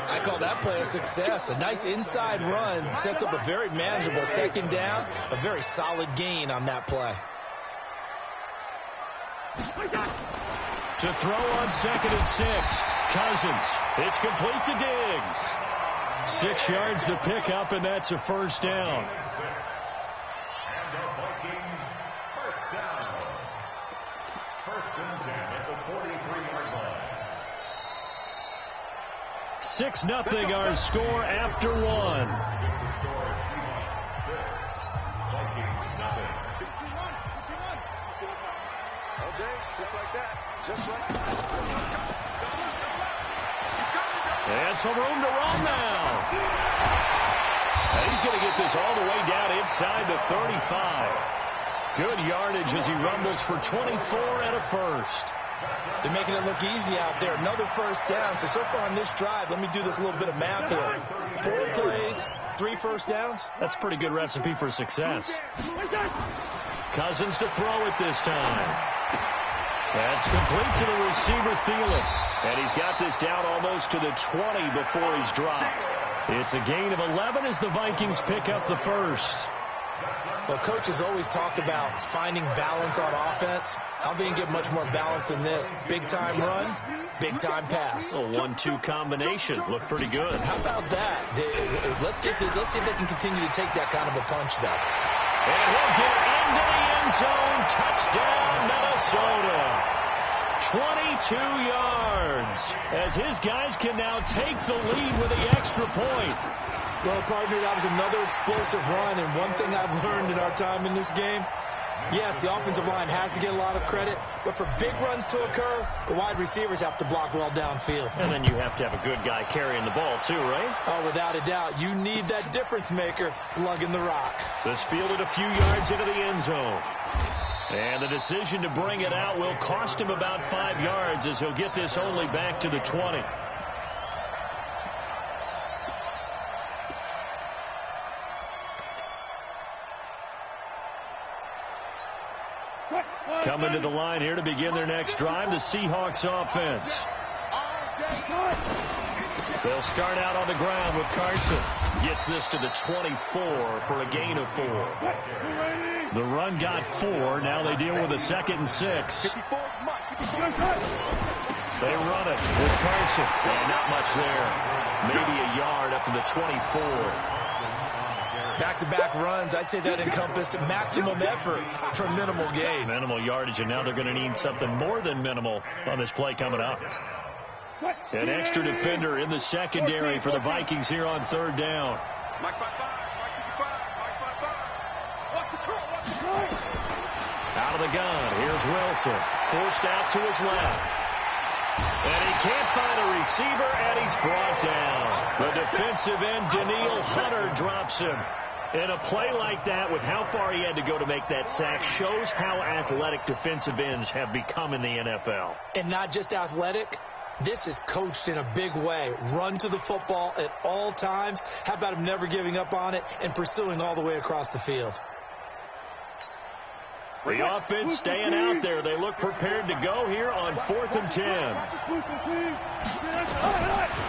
I call that play a success. A nice inside run sets up a very manageable 2nd down. A very solid gain on that play. To throw on 2nd and 6. Cousins. It's complete to Diggs. 6 yards to pick up, and that's a first down. 6-0 our score after one. Okay, just like that. Just like that. And some room to run now. And he's going to get this all the way down inside the 35. Good yardage as he rumbles for 24 and a first. They're making it look easy out there. Another first down. So far on this drive, let me do this little bit of math here. 4 plays, 3 first downs. That's a pretty good recipe for success. Cousins to throw it this time. That's complete to the receiver, Thielen. And he's got this down almost to the 20 before he's dropped. It's a gain of 11 as the Vikings pick up the first. Well, coaches always talk about finding balance on offense. How they can get much more balance than this? Big-time run, big-time pass. A 1-2 combination. Looked pretty good. How about that? Let's see if they can continue to take that kind of a punch, though. And he'll get into the end zone. Touchdown, Minnesota. 22 yards as his guys can now take the lead with the extra point. Well, partner, that was another explosive run, and one thing I've learned in our time in this game, yes, the offensive line has to get a lot of credit, but for big runs to occur, the wide receivers have to block well downfield. And then you have to have a good guy carrying the ball too, right? Oh, without a doubt. You need that difference maker lugging the rock. This fielded a few yards into the end zone. And the decision to bring it out will cost him about 5 yards as he'll get this only back to the 20. Coming to the line here to begin their next drive, the Seahawks offense. They'll start out on the ground with Carson. Gets this to the 24 for a gain of 4. The run got 4. Now they deal with a 2nd and 6. They run it with Carson. And not much there. Maybe a yard up to the 24. Back-to-back runs, I'd say that encompassed maximum effort for minimal gain. Minimal yardage, and now they're going to need something more than minimal on this play coming up. An extra defender in the secondary for the Vikings here on 3rd down. Out of the gun, here's Wilson. Forced out to his left. And he can't find a receiver, and he's brought down. The defensive end, Danielle Hunter, drops him. And a play like that, with how far he had to go to make that sack, shows how athletic defensive ends have become in the NFL. And not just athletic. This is coached in a big way. Run to the football at all times. How about him never giving up on it and pursuing all the way across the field? The offense staying out there. They look prepared to go here on 4th and 10.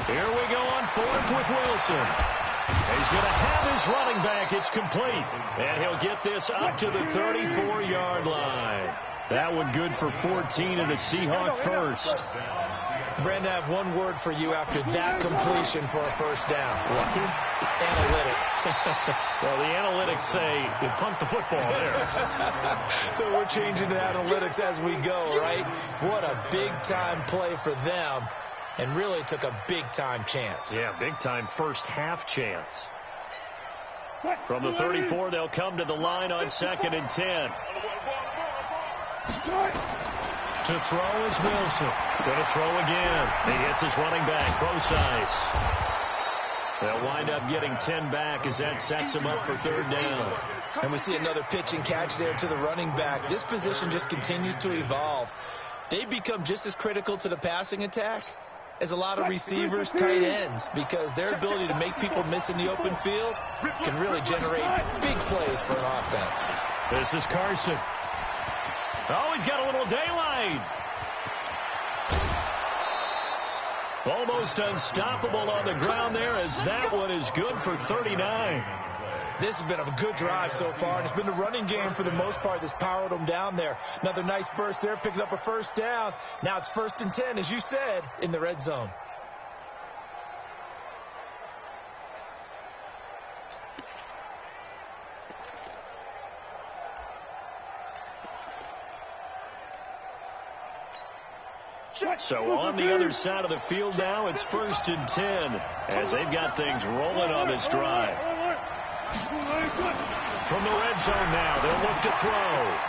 Here we go on 4th with Wilson. He's going to have his running back. It's complete. And he'll get this up to the 34-yard line. That one good for 14 and a Seahawk first. Brandon, I have one word for you after that completion for a first down. Lucky? Analytics. Well, the analytics say you punt the football there. So we're changing to analytics as we go, right? What a big-time play for them, and really took a big-time chance. Yeah, big-time first half chance. From the 34, they'll come to the line on 2nd and 10. To throw is Wilson. Going to throw again. He hits his running back, Brosice. They'll wind up getting 10 back as that sets him up for 3rd down. And we see another pitch and catch there to the running back. This position just continues to evolve. They become just as critical to the passing attack as a lot of receivers, tight ends, because their ability to make people miss in the open field can really generate big plays for an offense. This is Carson. Oh, he's got a little daylight. Almost unstoppable on the ground there, as that one is good for 39. This has been a good drive so far, and it's been the running game for the most part that's powered them down there. Another nice burst there, picking up a first down. Now it's 1st and 10, as you said, in the red zone. So on the other side of the field now, it's 1st and 10 as they've got things rolling on this drive. From the red zone now, they'll look to throw.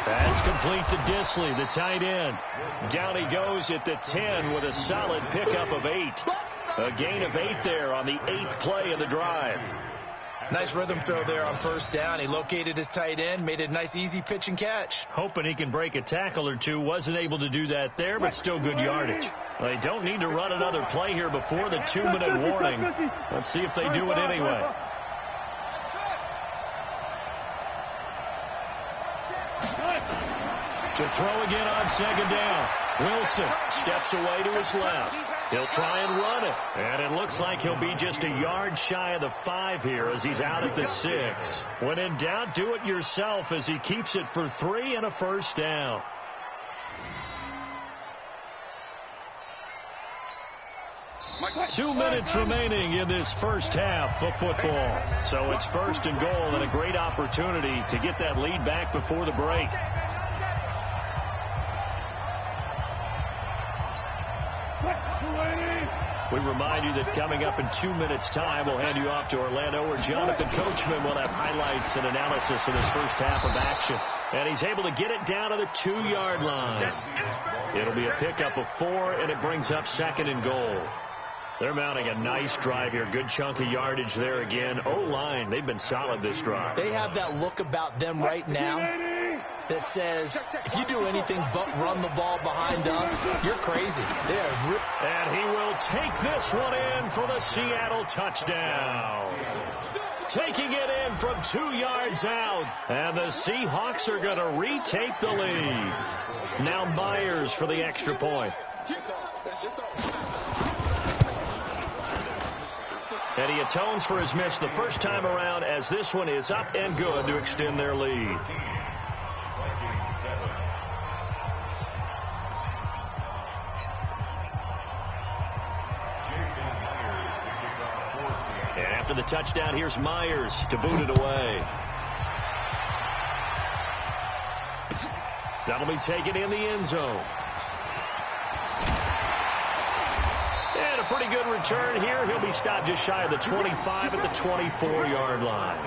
That's complete to Disley, the tight end. Down he goes at the 10 with a solid pickup of 8. A gain of 8 there on the 8th play of the drive. Nice rhythm throw there on 1st down. He located his tight end, made a nice easy pitch and catch. Hoping he can break a tackle or two. Wasn't able to do that there, but still good yardage. They don't need to run another play here before the 2-minute warning. Let's see if they do it anyway. To throw again on 2nd down. Wilson steps away to his left. He'll try and run it. And it looks like he'll be just a yard shy of the 5 here as he's out at the 6. When in doubt, do it yourself as he keeps it for 3 and a 1st down. Two minutes remaining in this first half of football. So it's 1st and goal and a great opportunity to get that lead back before the break. We remind you that coming up in 2 minutes' time, we'll hand you off to Orlando, where Jonathan Coachman will have highlights and analysis of this first half of action. And he's able to get it down to the 2-yard line. It'll be a pickup of 4, and it brings up 2nd and goal. They're mounting a nice drive here. Good chunk of yardage there again. O-line, they've been solid this drive. They have that look about them right now that says, if you do anything but run the ball behind us, you're crazy. And he will take this one in for the Seattle touchdown. Taking it in from 2 yards out. And the Seahawks are going to retake the lead. Now Myers for the extra point. And he atones for his miss the first time around as this one is up and good to extend their lead. And after the touchdown, here's Myers to boot it away. That'll be taken in the end zone. And a pretty good return here. He'll be stopped just shy of the 25 at the 24-yard line.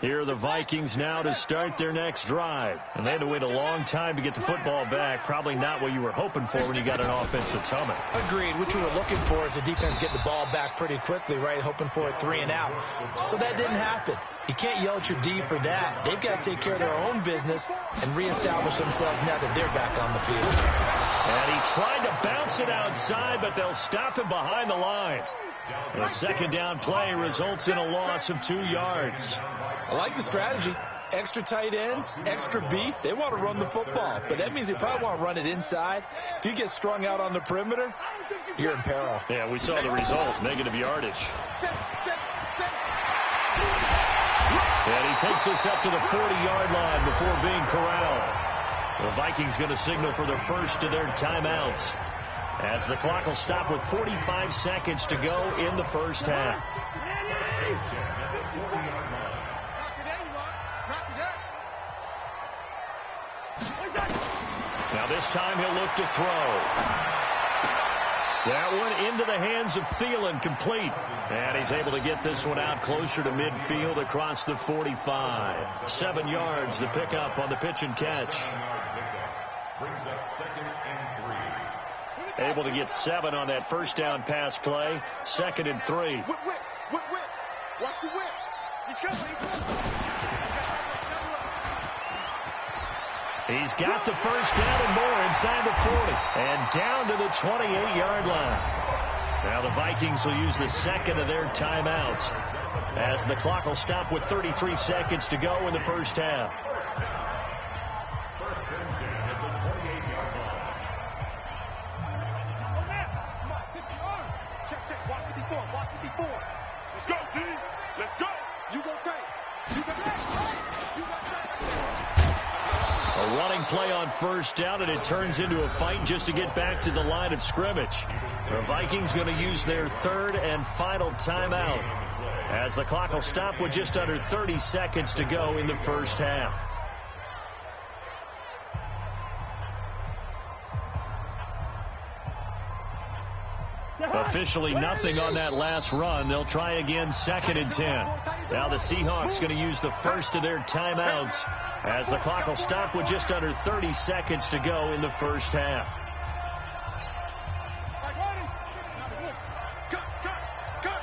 Here are the Vikings now to start their next drive. And they had to wait a long time to get the football back. Probably not what you were hoping for when you got an offense that's humming. Agreed. What you were looking for is the defense get the ball back pretty quickly, right? Hoping for a 3 and out. So that didn't happen. You can't yell at your D for that. They've got to take care of their own business and reestablish themselves now that they're back on the field. And he tried to bounce it outside, but they'll stop him behind the line. The 2nd down play results in a loss of 2 yards. I like the strategy. extra tight ends, extra beef. They want to run the football, but that means they probably want to run it inside. If you get strung out on the perimeter, you're in peril. Yeah, we saw the result, negative yardage. And he takes us up to the 40-yard line before being corralled. The Vikings going to signal for their first of their timeouts, as the clock will stop with 45 seconds to go in the first half. Now this time he'll look to throw. That one into the hands of Thielen, complete. And he's able to get this one out closer to midfield across the 45. 7 yards, the pickup on the pitch and catch. Brings up 2nd and 3. Able to get 7 on that first down pass play. 2nd and 3. Whip. Watch the whip. He's coming. He's got the first down and more inside the 40. And down to the 28-yard line. Now the Vikings will use the second of their timeouts, as the clock will stop with 33 seconds to go in the first half. First and 10 at the 28-yard line. Come on, tip the arm. Check. Watch 54. Let's go, D. Let's go. You go take. You got that. You got that. A running play on first down, and it turns into a fight just to get back to the line of scrimmage. The Vikings going to use their third and final timeout, as the clock will stop with just under 30 seconds to go in the first half. Officially nothing on that last run. They'll try again, 2nd and 10. Now the Seahawks going to use the first of their timeouts, as the clock will stop with just under 30 seconds to go in the first half. Cut.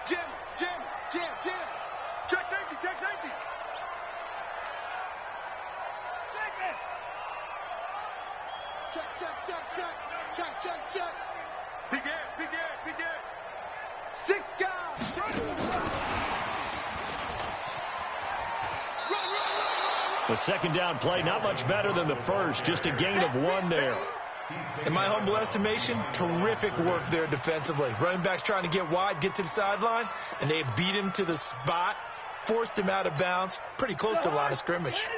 Jim. Check safety. Check. Big air. 6 guys. Run. The second down play, not much better than the first, just a gain of 1 there. In my humble estimation, terrific work there defensively. Running backs trying to get wide, get to the sideline, and they beat him to the spot, forced him out of bounds, pretty close to the line of scrimmage.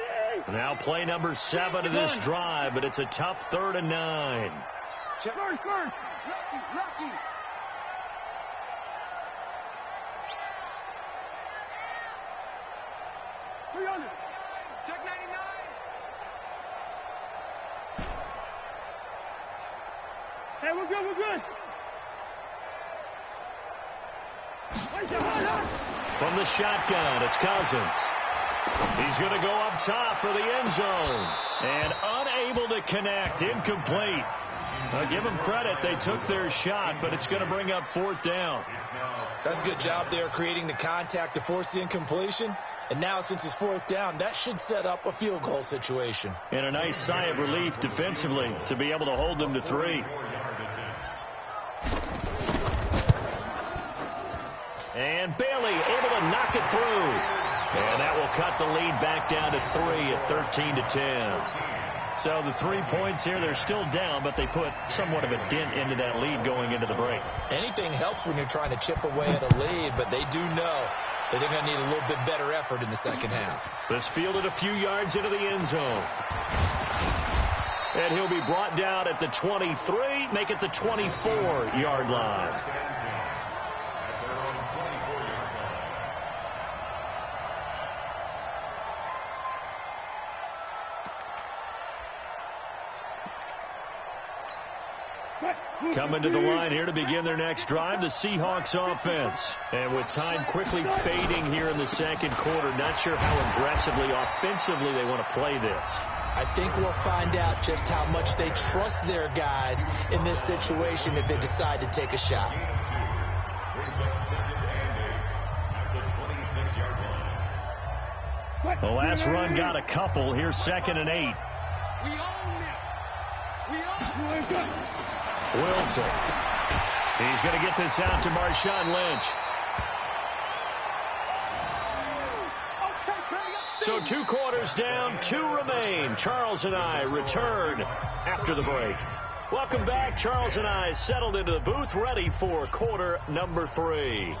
Now play number 7 of this drive, but it's a tough 3rd and 9. Check. First. Lucky. Check 99. Hey, we're good. From the shotgun, it's Cousins. He's going to go up top for the end zone. And unable to connect, incomplete. Give them credit. They took their shot, but it's going to bring up 4th down. That's a good job there, creating the contact to force the incompletion. And now, since it's 4th down, that should set up a field goal situation. And a nice sigh of relief defensively to be able to hold them to 3. And Bailey able to knock it through. And that will cut the lead back down to 3 at 13-10. So the 3 points here, they're still down, but they put somewhat of a dent into that lead going into the break. Anything helps when you're trying to chip away at a lead, but they do know that they're going to need a little bit better effort in the second half. This fielded a few yards into the end zone. And he'll be brought down at the 23, make it the 24-yard line. Coming to the line here to begin their next drive, the Seahawks offense. And with time quickly fading here in the second quarter, not sure how aggressively, offensively they want to play this. I think we'll find out just how much they trust their guys in this situation if they decide to take a shot. The last run got a couple. Here's 2nd and 8. We own it. Wilson. He's going to get this out to Marshawn Lynch. So 2 quarters down, 2 remain. Charles and I return after the break. Welcome back. Charles and I settled into the booth, ready for quarter number 3.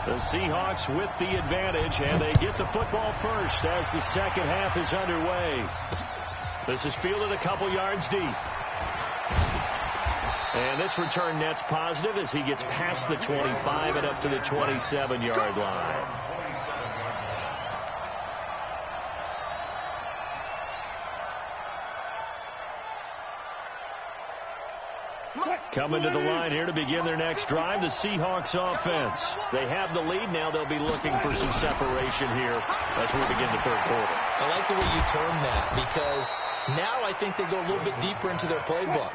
The Seahawks with the advantage, and they get the football first as the second half is underway. This is fielded a couple yards deep. And this return net's positive as he gets past the 25 and up to the 27-yard line. Coming to the line here to begin their next drive, the Seahawks offense. They have the lead. Now they'll be looking for some separation here as we begin the third quarter. I like the way you term that, because now I think they go a little bit deeper into their playbook.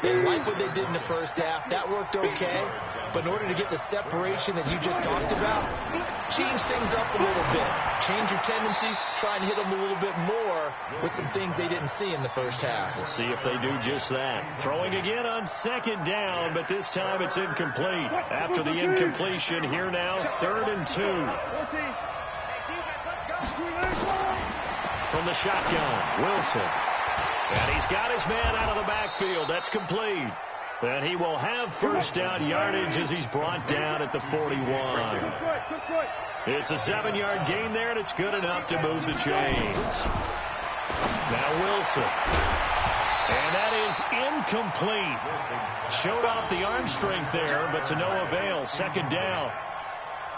They like what they did in the first half. That worked okay. But in order to get the separation that you just talked about, change things up a little bit. Change your tendencies. Try and hit them a little bit more with some things they didn't see in the first half. We'll see if they do just that. Throwing again on second down, but this time it's incomplete. After the incompletion, here now, 3rd and 2. From the shotgun, Wilson. And he's got his man out of the backfield. That's complete. And he will have first down yardage as he's brought down at the 41. It's a 7-yard gain there, and it's good enough to move the chains. Now Wilson. And that is incomplete. Showed off the arm strength there, but to no avail. Second down.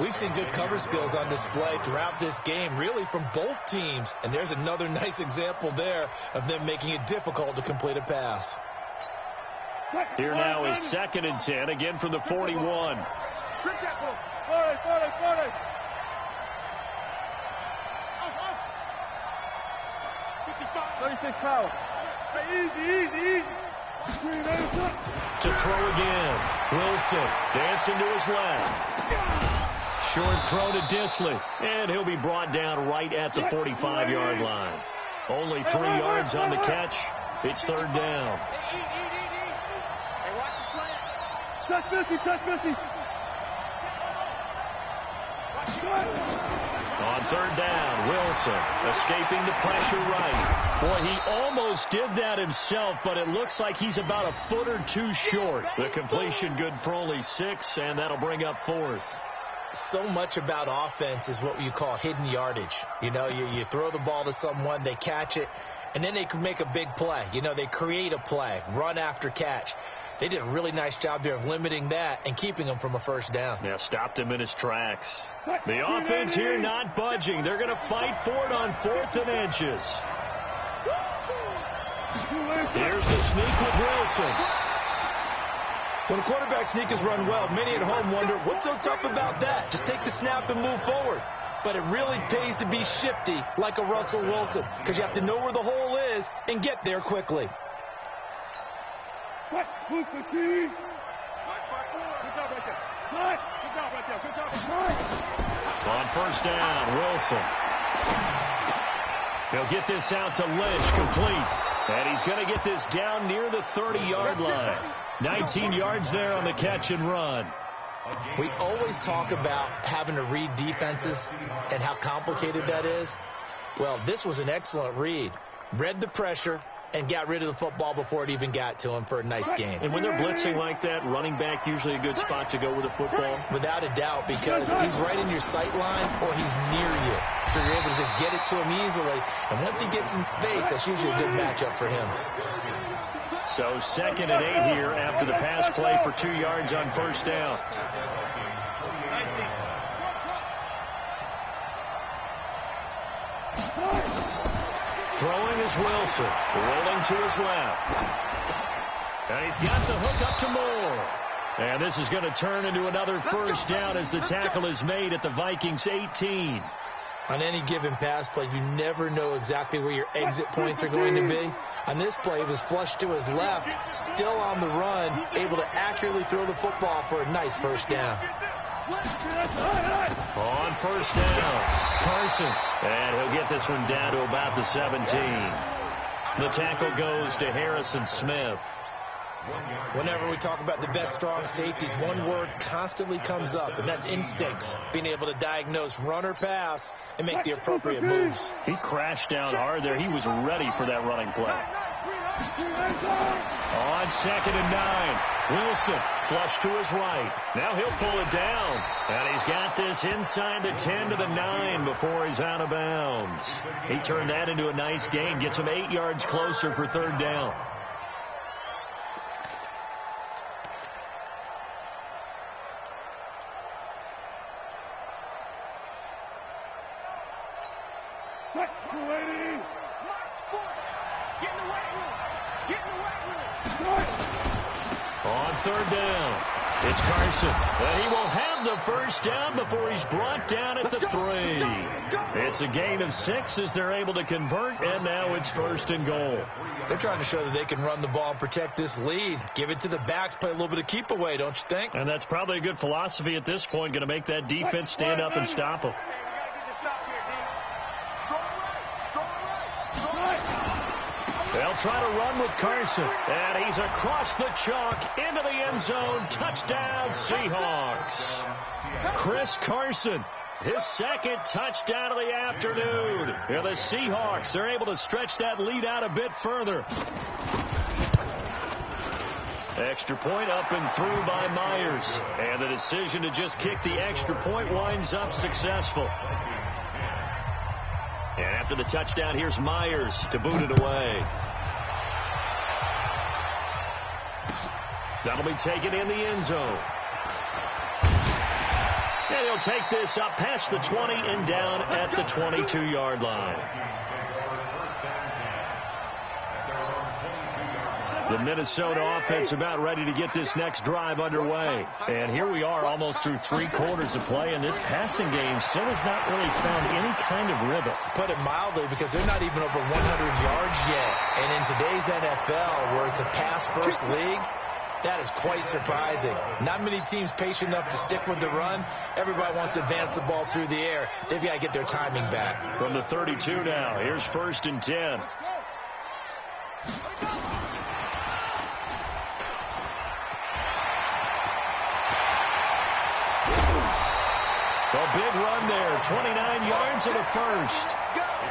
We've seen good cover skills on display throughout this game, really from both teams. And there's another nice example there of them making it difficult to complete a pass. Here now is 2nd and 10, again from the 41. 36 power. Easy. To throw again. Wilson dancing to his left. Short throw to Disley, and he'll be brought down right at the 45-yard line. Only 3 yards on the catch. It's 3rd down. Hey, watch the slant. Touch 50. On 3rd down, Wilson escaping the pressure right. Boy, he almost did that himself, but it looks like he's about a foot or 2 short. The completion good for only 6, and that'll bring up 4th. So much about offense is what you call hidden yardage. You know, you throw the ball to someone, they catch it, and then they can make a big play. You know, they create a play, run after catch. They did a really nice job there of limiting that and keeping him from a first down. Yeah, stopped him in his tracks. The offense here not budging. They're going to fight for it on 4th and inches. Here's the sneak with Wilson. When a quarterback sneak is run well, many at home wonder, what's so tough about that? Just take the snap and move forward. But it really pays to be shifty like a Russell Wilson, because you have to know where the hole is and get there quickly. On first down, Wilson. He'll get this out to Lynch, complete. And he's going to get this down near the 30-yard line. 19 yards there on the catch and run. We always talk about having to read defenses and how complicated that is. Well, this was an excellent read. Read the pressure and got rid of the football before it even got to him for a nice game. And when they're blitzing like that, running back usually a good spot to go with the football? Without a doubt, because he's right in your sight line or he's near you. So you're able to just get it to him easily. And once he gets in space, that's usually a good matchup for him. So 2nd and 8 here after the pass play for 2 yards on first down. Throwing is Wilson, rolling to his left. And he's got the hook up to Moore. And this is going to turn into another first down as the tackle is made at the Vikings 18. On any given pass play, you never know exactly where your exit points are going to be. On this play, it was flushed to his left, still on the run, able to accurately throw the football for a nice first down. On first down, Carson. And he'll get this one down to about the 17. The tackle goes to Harrison Smith. Whenever we talk about the best strong safeties, one word constantly comes up, and that's instincts. Being able to diagnose run or pass and make the appropriate moves. He crashed down hard there. He was ready for that running play. On 2nd and 9, Wilson flush to his right. Now he'll pull it down. And he's got this inside the 10 to the 9 before he's out of bounds. He turned that into a nice gain. Gets him 8 yards closer for 3rd down. On 3rd down, it's Carson. And he will have the 1st down before he's brought down at the 3. It's a gain of 6 as they're able to convert, and now it's 1st and goal. They're trying to show that they can run the ball and protect this lead. Give it to the backs, play a little bit of keep away, don't you think? And that's probably a good philosophy at this point, going to make that defense stand up and stop them. They'll try to run with Carson, and he's across the chalk into the end zone. Touchdown, Seahawks. Chris Carson, his 2nd touchdown of the afternoon. And the Seahawks, they're able to stretch that lead out a bit further. Extra point up and through by Myers. And the decision to just kick the extra point winds up successful. And after the touchdown, here's Myers to boot it away. That'll be taken in the end zone. And he'll take this up past the 20 and down at the 22-yard line. The Minnesota offense about ready to get this next drive underway. And here we are almost through 3 quarters of play, and this passing game still has not really found any kind of rhythm. Put it mildly, because they're not even over 100 yards yet. And in today's NFL, where it's a pass-first league, that is quite surprising. Not many teams patient enough to stick with the run. Everybody wants to advance the ball through the air. They've got to get their timing back. From the 32 now, here's 1st and 10. A big run there, 29 yards and a 1st.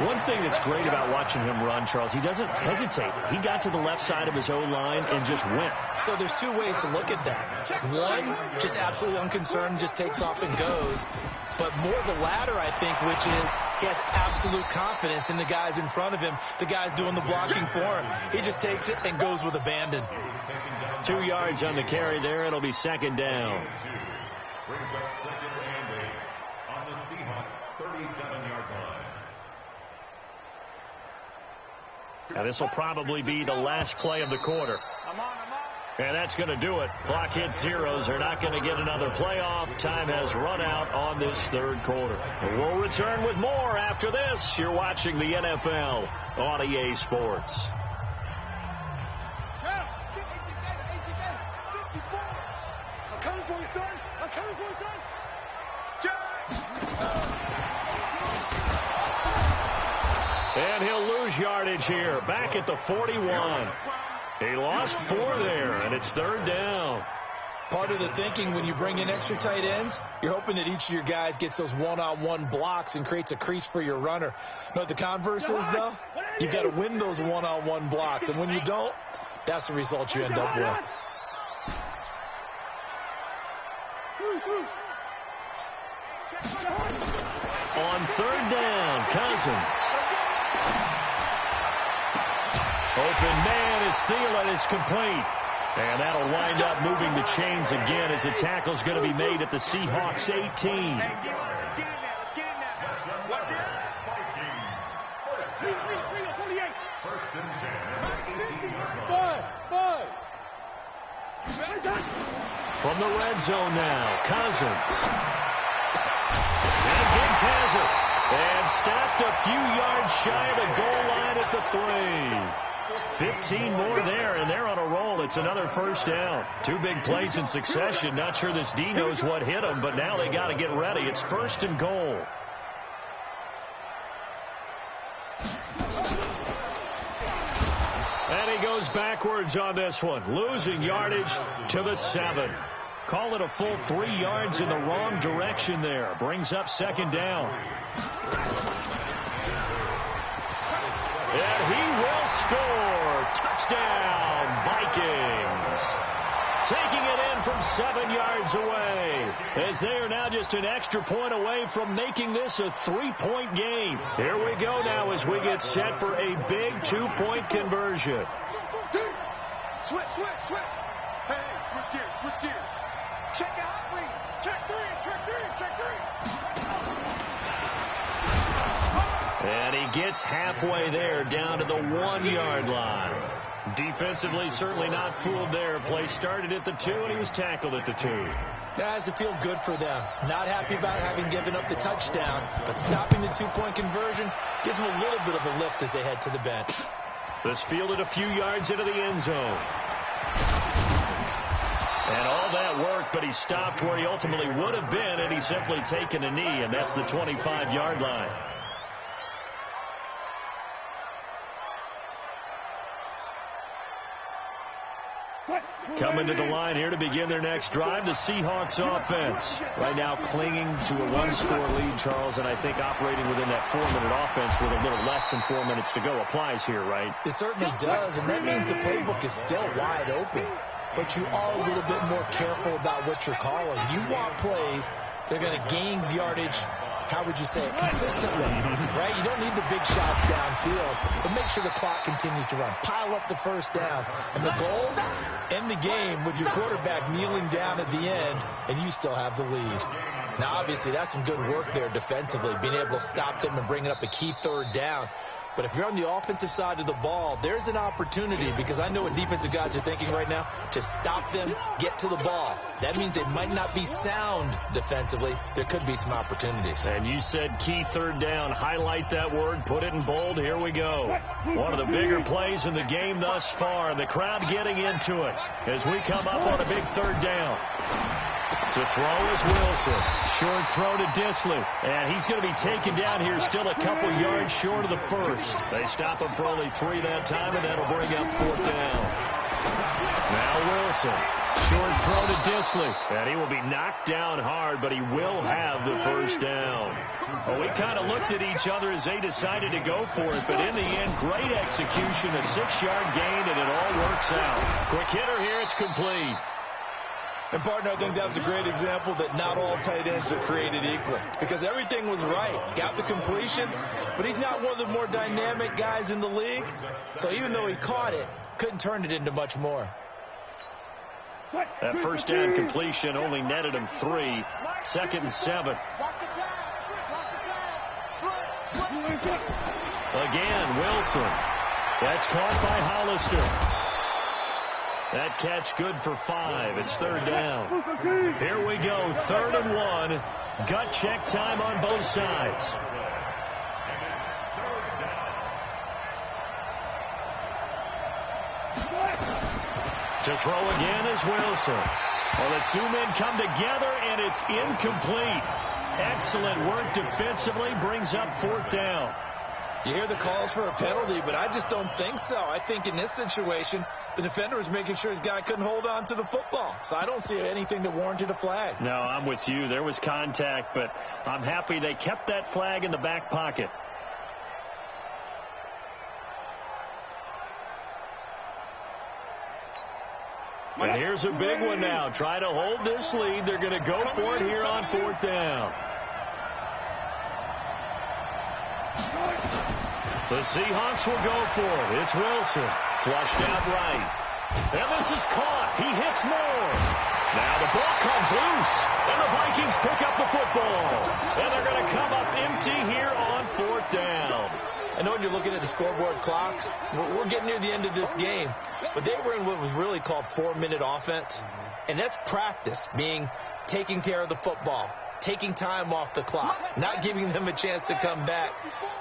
One thing that's great about watching him run, Charles, he doesn't hesitate. He got to the left side of his O-line and just went. So there's 2 ways to look at that. One, just absolutely unconcerned, just takes off and goes. But more the latter, I think, which is he has absolute confidence in the guys in front of him, the guys doing the blocking for him. He just takes it and goes with abandon. 2 yards on the carry there. It'll be 2nd down. Brings up 2nd and 8 on the Seahawks 37-yard line. Now this will probably be the last play of the quarter. And that's going to do it. Clock hits zeros. They're not going to get another playoff. Time has run out on this 3rd quarter. We'll return with more after this. You're watching the NFL on EA Sports. I'm coming for you, son. I'm coming for you, son. And he'll lose yardage here. Back at the 41. He lost 4 there, and it's 3rd down. Part of the thinking when you bring in extra tight ends, you're hoping that each of your guys gets those one-on-one blocks and creates a crease for your runner. You know what the converse is, though? You've got to win those one-on-one blocks, and when you don't, that's the result you end up with. On 3rd down, Cousins. Open man is Thielen. It's complete. And that'll wind up moving the chains again as the tackle's going to be made at the Seahawks 18. From the red zone now, Cousins. And Diggs has it. And stopped a few yards shy of the goal line at the 3. 15 more there, and they're on a roll. It's another 1st down. 2 big plays in succession. Not sure this D knows what hit him, but now they got to get ready. It's 1st and goal. And he goes backwards on this one, losing yardage to the 7. Call it a full 3 yards in the wrong direction there. Brings up second down. And he will score. Touchdown, Vikings. Taking it in from 7 yards away, as they are now just an extra point away from making this a 3-point game. Here we go now as we get set for a big 2-point conversion. Switch. Hey, switch gears. Check out, read. Check 3. And he gets halfway there, down to the 1-yard line. Defensively, certainly not fooled there. Play started at the 2, and he was tackled at the 2. That has to feel good for them. Not happy about having given up the touchdown, but stopping the 2-point conversion gives them a little bit of a lift as they head to the bench. This fielded a few yards into the end zone. And all that worked, but he stopped where he ultimately would have been, and he's simply taken a knee, and that's the 25-yard line. Coming to the line here to begin their next drive, the Seahawks offense. Right now clinging to a 1-score lead, Charles, and I think operating within that 4-minute offense with a little less than 4 minutes to go applies here, right? It certainly does, and that means the playbook is still wide open. But you are a little bit more careful about what you're calling. You want plays that are going to gain yardage, how would you say it, consistently, right? You don't need the big shots downfield, but make sure the clock continues to run. Pile up the first downs. And the goal, end the game with your quarterback kneeling down at the end, and you still have the lead. Now, obviously, that's some good work there defensively, being able to stop them and bringing up a key third down. But if you're on the offensive side of the ball, there's an opportunity, because I know what defensive guys are thinking right now, to stop them, get to the ball. That means they might not be sound defensively. There could be some opportunities. And you said key third down. Highlight that word. Put it in bold. Here we go. One of the bigger plays in the game thus far. And the crowd getting into it as we come up on a big third down. To throw is Wilson. Short throw to Disley. And he's going to be taken down here still a couple yards short of the first. They stop him for only 3 that time, and that'll bring up 4th down. Now Wilson. Short throw to Disley. And he will be knocked down hard, but he will have the first down. Well, we kind of looked at each other as they decided to go for it, but in the end, great execution, a 6-yard gain, and it all works out. Quick hitter here, it's complete. And, partner, I think that was a great example that not all tight ends are created equal, because everything was right. Got the completion, but he's not one of the more dynamic guys in the league. So even though he caught it, couldn't turn it into much more. That first down completion only netted him 3. 2nd and 7. Again, Wilson. That's caught by Hollister. That catch good for 5. It's 3rd down. Here we go, 3rd and 1. Gut check time on both sides. To throw again is Wilson. Well, the 2 men come together, and it's incomplete. Excellent work defensively, brings up 4th down. You hear the calls for a penalty, but I just don't think so. I think in this situation, the defender was making sure his guy couldn't hold on to the football. So I don't see anything that warranted a flag. No, I'm with you. There was contact, but I'm happy they kept that flag in the back pocket. And here's a big one now. Try to hold this lead. They're going to go for it here on 4th down. The Seahawks will go for it. It's Wilson. Flushed out right. And this is caught. He hits more. Now the ball comes loose. And the Vikings pick up the football. And they're going to come up empty here on 4th down. I know when you're looking at the scoreboard clock, we're getting near the end of this game. But they were in what was really called 4-minute offense. And that's practice, being taking care of the football, taking time off the clock, not giving them a chance to come back.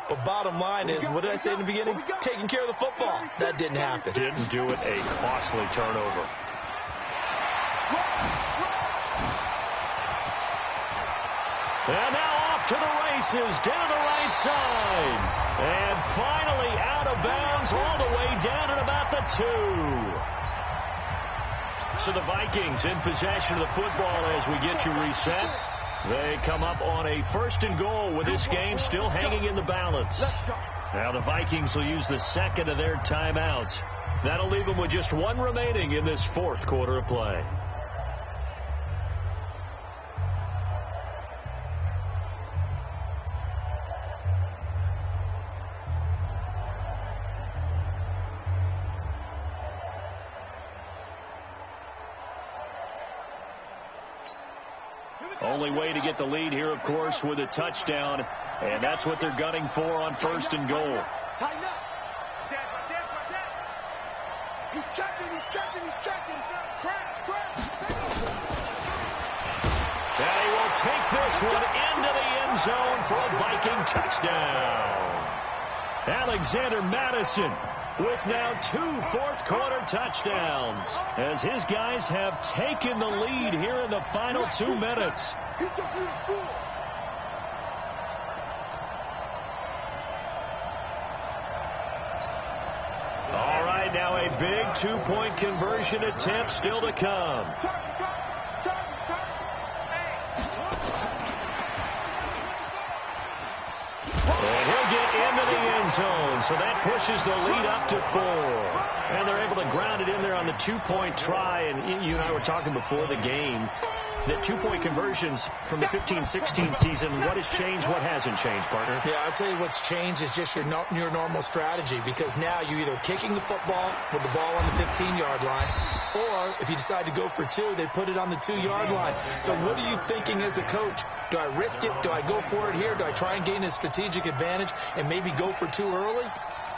But bottom line is, what did I say in the beginning? Taking care of the football. That didn't happen. Didn't do it. A costly turnover. And now off to the races, down the right side. And finally out of bounds all the way down at about the 2. So the Vikings in possession of the football as we get you reset. They come up on a 1st and goal with this game still hanging in the balance. Now the Vikings will use the second of their timeouts. That'll leave them with just 1 remaining in this 4th quarter of play. Only way to get the lead here, of course, with a touchdown, and that's what they're gunning for on 1st and goal. Tighten up. He's checking. Crash. And he will take this one into the end zone for a Viking touchdown. Alexander Madison with now 2 4th-quarter touchdowns as his guys have taken the lead here in the final 2 minutes. He took you to school. All right, now a big 2-point conversion attempt still to come. And he'll get into the end zone, so that pushes the lead up to 4. And they're able to ground it in there on the 2-point try. And you and I were talking before the game that 2-point conversions from the 15-16 season, what has changed, what hasn't changed, partner? Yeah, I'll tell you what's changed is just your normal strategy, because now you're either kicking the football with the ball on the 15-yard line, or if you decide to go for 2, they put it on the 2-yard line. So what are you thinking as a coach? Do I risk it? Do I go for it here? Do I try and gain a strategic advantage and maybe go for 2 early?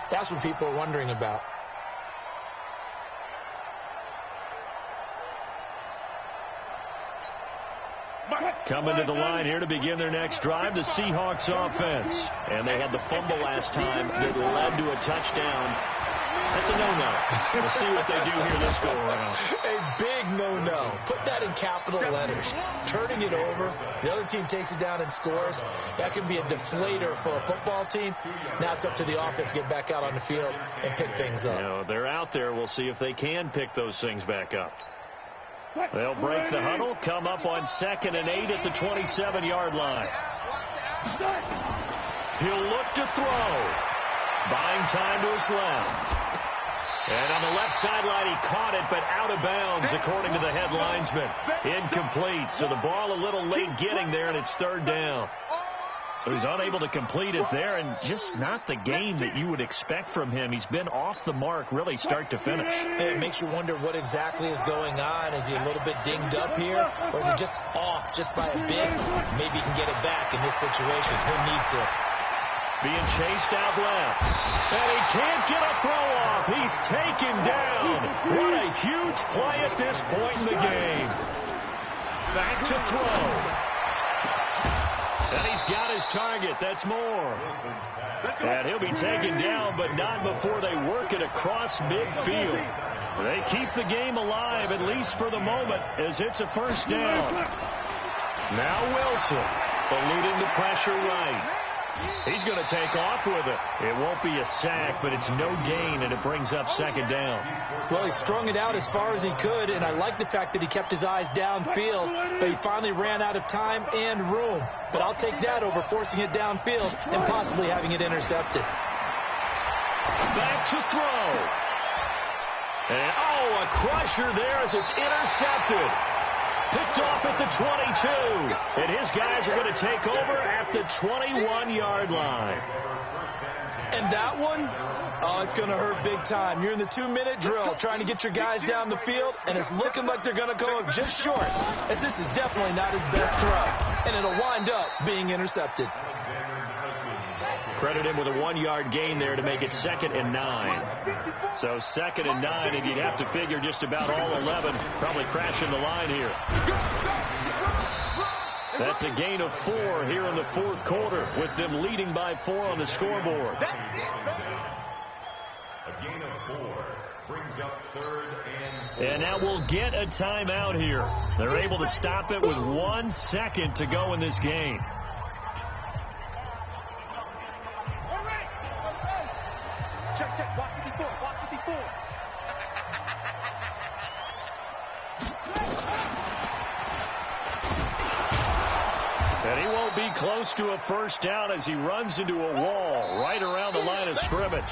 That's what people are wondering about. Coming to the line here to begin their next drive, the Seahawks offense. And they had the fumble last time that led to a touchdown. That's a no-no. We'll see what they do here this go-around. A big no-no. Put that in capital letters. Turning it over, the other team takes it down and scores. That can be a deflator for a football team. Now it's up to the offense to get back out on the field and pick things up. You know, they're out there. We'll see if they can pick those things back up. They'll break the huddle, come up on 2nd and 8 at the 27-yard line. He'll look to throw. Buying time to his left. And on the left sideline, he caught it, but out of bounds, according to the head linesman. Incomplete, so the ball a little late getting there, and it's 3rd down. So he's unable to complete it there, and just not the game that you would expect from him. He's been off the mark, really, start to finish. It makes you wonder what exactly is going on. Is he a little bit dinged up here, or is he just off just by a bit? Maybe he can get it back in this situation. He'll need to. Being chased out left. And he can't get a throw off. He's taken down. What a huge play at this point in the game. Back to throw. And he's got his target. That's Moore. And he'll be taken down, but not before they work it across midfield. They keep the game alive, at least for the moment, as it's a 1st down. Now Wilson, eluding the pressure right. He's going to take off with it. It won't be a sack, but it's no gain, and it brings up 2nd down. Well, he strung it out as far as he could, and I like the fact that he kept his eyes downfield, but he finally ran out of time and room. But I'll take that over forcing it downfield and possibly having it intercepted. Back to throw. And, a crusher there as it's intercepted. Picked off at the 22. And his guys are going to take over at the 21-yard line. And that one, it's going to hurt big time. You're in the 2-minute drill trying to get your guys down the field, and it's looking like they're going to go up just short, as this is definitely not his best throw. And it'll wind up being intercepted. Credit him with a 1-yard gain there to make it 2nd and 9. So 2nd and 9, and you'd have to figure just about all 11 probably crashing the line here. That's a gain of 4 here in the 4th quarter, with them leading by 4 on the scoreboard. A gain of 4 brings up 3rd and 4. And now we'll get a timeout here. They're able to stop it with 1 second to go in this game. Check. Watch 54. close to a first down as he runs into a wall right around the line of scrimmage.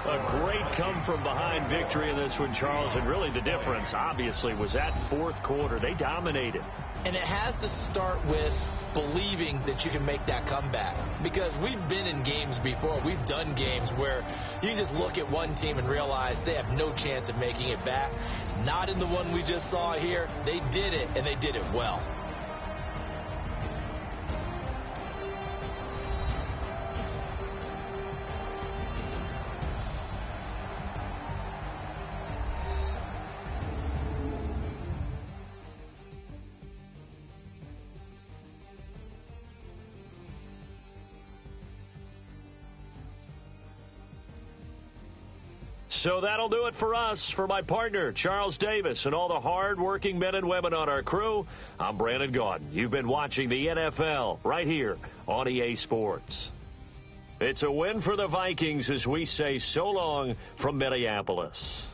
A great come-from-behind victory in this one, Charles, and really the difference, obviously, was that fourth quarter. They dominated. And it has to start with believing that you can make that comeback. Because we've been in games before. We've done games where you just look at one team and realize they have no chance of making it back. Not in the one we just saw here. They did it, and they did it well. So that'll do it for us. For my partner, Charles Davis, and all the hard-working men and women on our crew, I'm Brandon Gaudin. You've been watching the NFL right here on EA Sports. It's a win for the Vikings as we say so long from Minneapolis.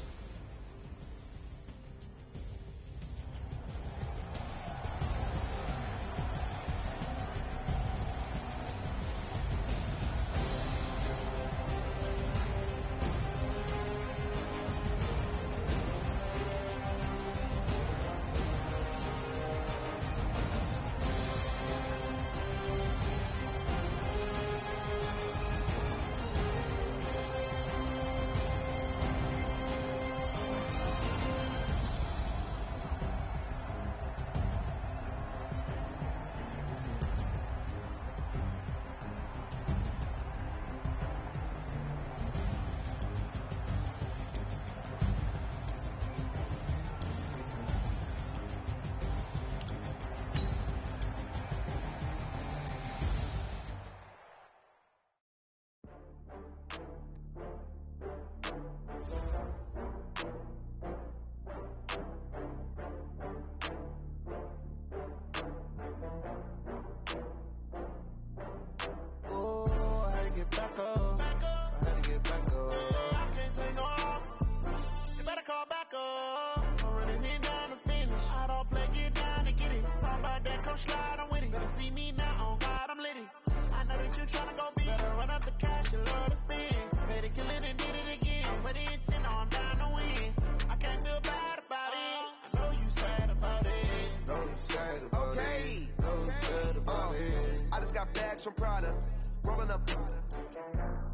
From Prada, rolling up.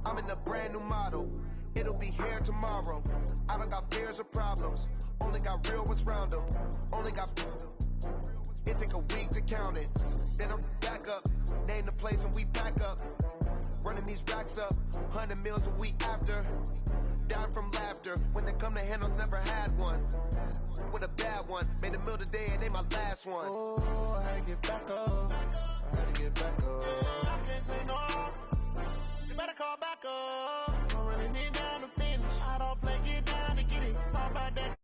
I'm in a brand new model. It'll be here tomorrow. I don't got fears or problems. Only got real ones round them. Only got. It take a week to count it. Then I'm back up. Name the place and we back up. Running these racks up. 100 meals a week after. Dying from laughter. When they come to handles, never had one. With a bad one. Made a meal today and they my last one. Oh, I had to get back up. I had to get back up. You better call back up. I'm running it down to finish. I don't play, get down to get it. Talk about that.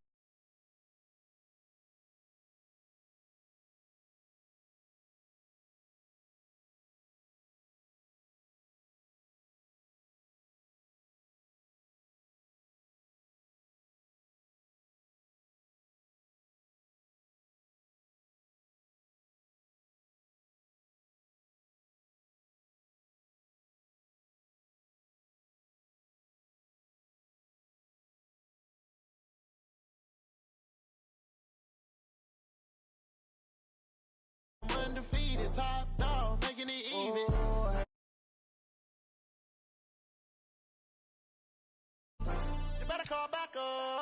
Undefeated, top dog, making it even. You better call back up.